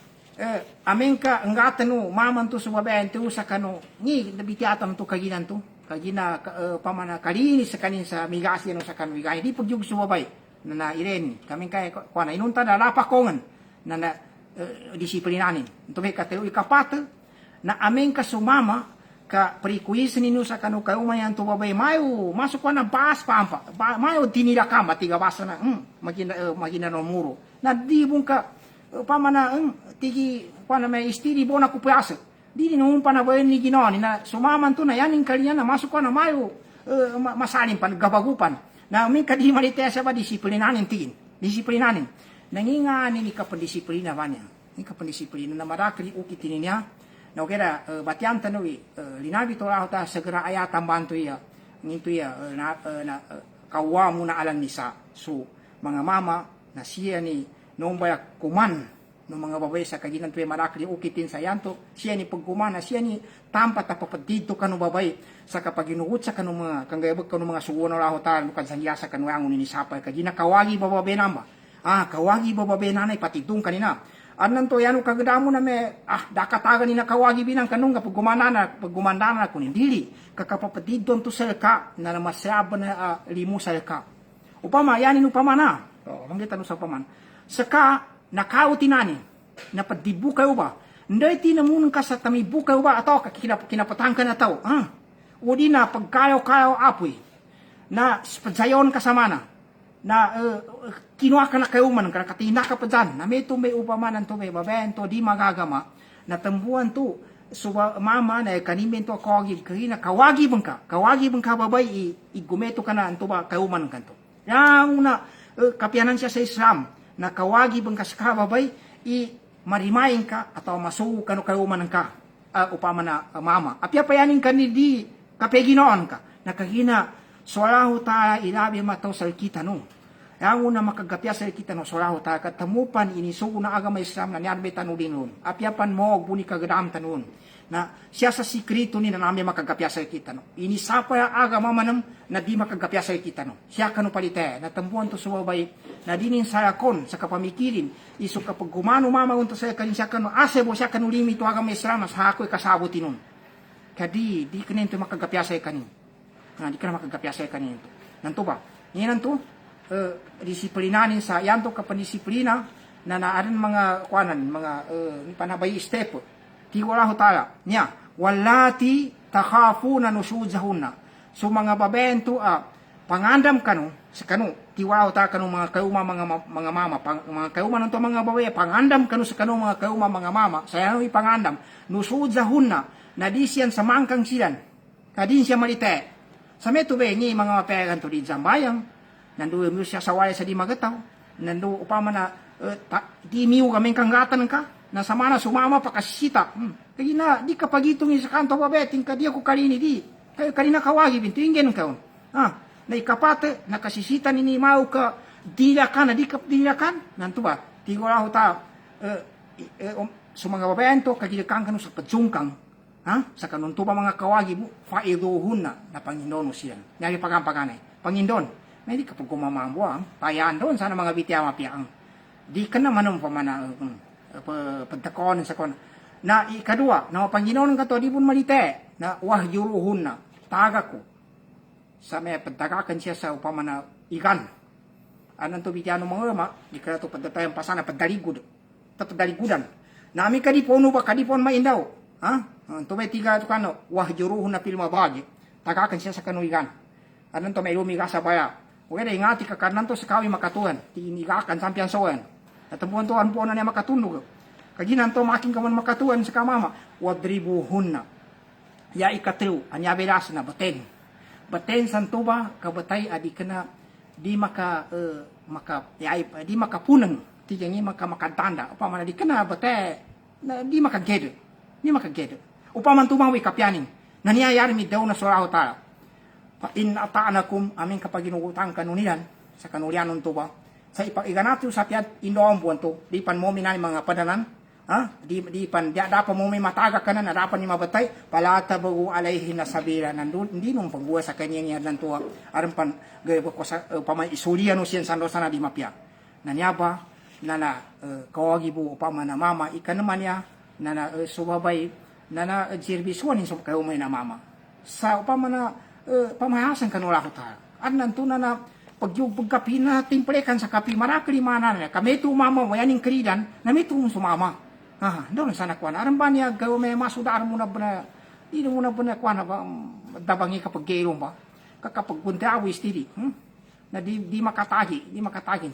amen ka angatan no maman to subabayan to sa kano ni nabitiatan to kagina pamana kalini sa kanin sa migasi no sa kano migay di pagyug sumabay na iren kami kay kuana inunta na lapakongan na disiplinanin to may katelo ikapat na aming kasumama ka prikuis nino sa kanu kayo mayan to babay mayo masuk ko na bas pampa mayo tinira kama tiga basa na magina no muro na di bung ka pamana tigi pana may istiri bona kupyasa di no pana bayan ni ginoni na sumaman to na yanin kalinya na masuk ko na mayo masalin pan gabagupan na min kadi malite sa ba disiplinanin tigin disiplinanin nanginga ni kapandisiplina banya ni kapandisiplina na marakli ukitin niya na kira batian tanui linabi to raho ta segera ayatan bantu ya ngintu ya kawamu na alam nisa so mga mama na siya ni nombaya kuman no mga babae sa kaginan tuya marakli ukitin sa yanto siya ni pagkuman na siya ni tampa tapapadito kanu babae sa kapaginugot sa kanu mga kanggayabag kanu mga suwono raho ta lukan sa hiyasa kanu ang unisapay kagina kawagi babae namba kawagi babae nanay patidong kanina anan to yanu kagdamo na me dakataga ni nakawagi binang kanung paggumanana kunin dili kakapapatid don to selka na namasyaba na limu selka upama yanin upama na mangitan sa paman saka nakautinani na padibu kayo ba nday tinamun ka sa tamibu kayo ba ato kinapatangkan na tao udi na pagkayo apoy na padsayon kasamana na kinuha ka na kayo man katina ka pa dyan na may upamanan to may babayan to di magagama na tambuan to so mama na kanimin to kawagi kahina kawagi bang ka babay igumeto ka na anto ba kayo man kanto yang una kapianan siya sa Islam na kawagi bang ka sa babay marimayin ka atau masuo ka no kayo man ka upama na mama apya payanin ka ni di kapeginoon ka na kahina solahu ta ilabi mataw sa kita no yang una makagapya sa kita no solahu ta katamupan ini sugo na agama Islam na niyarbe tanulin apyapan mo buni kagadam tanun na siya sa sikrito ni na namin makagapya sa kita no ini sapa ya agama manam na di makagapya sa kita no siya kanu palite na tambuan to subabay na dinin sayakon sa kapamikirin iso kapag gumano mama unto sa kanin siya kanu asebo siya kanu limito agama Islam sa hakoy kasabot tinon kadi di kanin to makagapya sa kanin di ka na makagapya sa kanin to nanto ba yan to disiplinanin sa yanto kapandisiplina na naaran mga kuanan mga panabay step ti wala hotala niya walati takhafuna nushuzahunna so mga babento pangandam kanu sa kanu ti wala hotala kanu mga kauma mga mama mga kauma nanto mga babae pangandam kanu sa kanu mga kauma mga mama saya no ipangandam nushuzahunna na di siyan sa mangkang silan kadin siya malite sa meto be ni mga mapegan to di zambayang nandu mo siya sawaya sa di magataw nandu upama na di miu kami kanggatan ka na samana sumama pakasita kaya na di kapagitong sa kanto babeting ka di ako kalini di kaya kalina kawagi binto ingen ka na ikapate nakasisita ni mau ka dilakan na di kapdilakan nanto ba di ko raho ta sa mga babento kagilakan kanu sa padzungkang sa kanunto ba mga kawagi mo faiduhun na Panginoon siya nyari pagampaganay Panginoon may di kapag kumamambuang, payaan doon sana mga bitiyama piyaang. Di ka naman ang pamana, pagtakonan sa kon. Na ikadua, na Panginoon ka to, di pun malite, na wahyuruhun na, taga ko. Sa may pagtagakan siya sa upamana ikan. Anong to bitiyano mga rama, di ka na to pagtatayang pasana, padaligudan. Na ami kadipon ba, kadipon maindaw. To may tiga to kano, wahyuruhun na pilma bagi, tagakan siya sa kano ikan. Anong to may lumiga sa baya. Okay na ingati ka kanan to sa kawi makatuhan. Tinigakan sampian soan. Natampuan to po na niya makatunog. Kaginan to making kaman makatuhan sa kamama. Wadribuhun na. Ya ikatriw. Anya belas na baten. Baten santo ba kabatay adi ka na di di makapunang. Tiyangi makatanda. Upama na di ka na batay. Di makagedo. Di makagedo. Upama tumawi kapyanin. Naniyayari mi daw na suraho tayo. In ataanakum aming kapaginugutang kanunian sa kanulianon to ba sa iganatu sa piat indoon buwan to di pan mo minay mga padanan di pan dapat mo may mataga kanan dapat ni mabatay palata bago alayhi na sabira nandun hindi nung pagbuwa sa kanya niya nan to aron pan gay ko sa pamay isulian no siyan sando sana di mapya nanyaba na kawagi bu upama na mama ikan naman niya na subabay na servisuan so kayo may na mama sa upama na pamahasan kanula ko ta. At nanto na pagkapi na timplekan sa kapi marakli mana na kami tu mama wayaning kridan na may tumong sumama. Doon sana kuan. Aram ba niya gawa may masudar mo na ba di mo na ba kuan ba dabangi kapag gayron ba? Kapag punta awis diri. Na di makatagi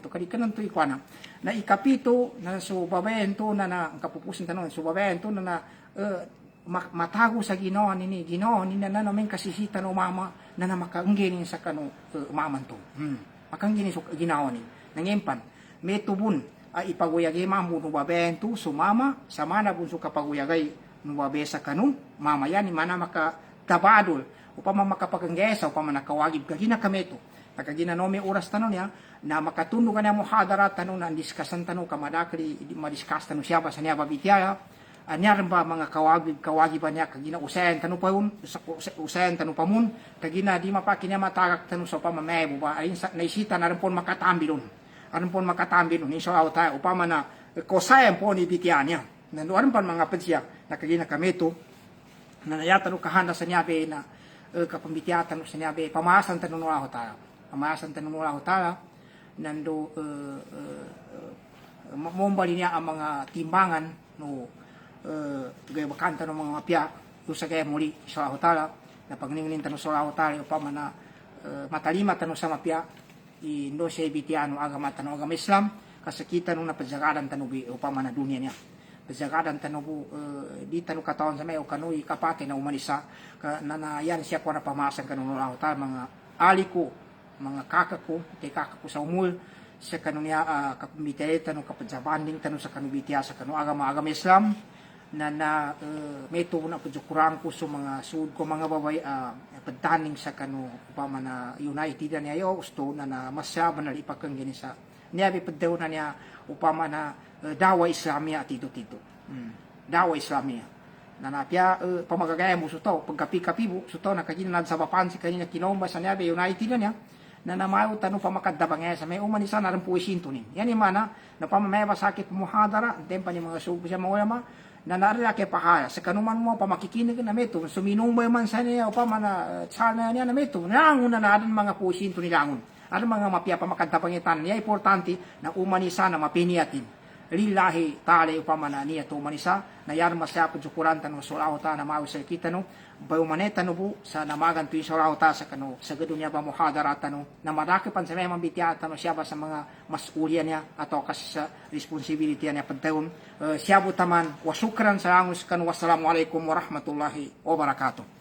to kadi kanan to ikuan na ikapito na so babaen to na ang kapupusin tanon so babaen to na matago sa Ginoo ni na namin kasisita no mama na makaanggini sa kanu maman to. Makanggini so ginawa ni nangimpan may tubun ipaguyagay mamu no babaen to so mama sa mana bunso kapaguyagay no babae sa kanu mama yan ni mana makatabadol upama makapakanggesa upama nakawagib kagina kami to kagina no may oras tanon ya na makatundo ka na mo hadara tanon na diskasan tanon kamadakli madiskas tanon siya ba sa niya babitya anyar ba mga kawagi ba niya kagina usayan tanon pa yun usayan tanon pa mun kagina di mapaki niya matagak tanon sa pamamay mo ba ayun naisita na rin po makatambi nun aron po makatambi nun insya Allah tayo upama na kosayan po ni bitya niya nanuaran pa mga padsya na kagina kami to na nayatan kahanda sa niya na kapambitya tanon sa niya pamahasan tanon ako tayo pamahasan tanon mula ko tala nando mombali niya ang mga timbangan no gaya bakanta ng mga mapya do sa kaya muli sa hotala na pagningnin tanong sa hotala upama na matalima tanong sa mapya indo siya ibitiano agama tanong agama Islam kasakita nung napadsagadan tanong upama na dunia niya padsagadan tanong di tanong katawan sa may o kanoy kapate na umanisa na yan siya po na pamahasan kanong hotala mga aliko mga kakako sa umul sa kanunya kapumite tanong kapadsabanding tanong sa kanubitya sa kanu agama Islam na may tubo na pudjukurang ko sa mga sud ko mga babay pagtaning sa kanu upama na United niya yo gusto na masyaban na ipakang gini sa niya bipadaw na niya upama na dawa Islamia at tito dawa Islamia na napya pamagagaya mo suto pagkapi-kapi mo suto na kagina sa bapan si kanina kinomba sa niya United niya na namayo tanong pamakadabang sa may umanisa na rin po isinto ni. Yan yung mana, na pamamaya sakit muhadara, tempa ni mga subo siya mawala na narila kay pakaya. Sa kanuman mo, pamakikinig na meto, suminong mo man sa niya, o pamana, sana niya na meto, nangun na narin mga po isinto ni langun. Ano mga mapya pamakadabang itan niya, importante na umanisa na mapiniatin. Lillahi ta'ala upamana niya to umanisa, na yan masya po jukuran tanong sulaw ta na mawi sa kita no, bayo maneta no bu sa namagan tuwing sulaw ta sa kano sa gadunya ba muhadara tanong na marakipan sa may mambitya tanong siya ba sa mga masulya niya ato kasi sa responsibility niya pagtaon siya bu taman wasukran sa angus kanu wassalamu alaikum warahmatullahi wabarakatuh.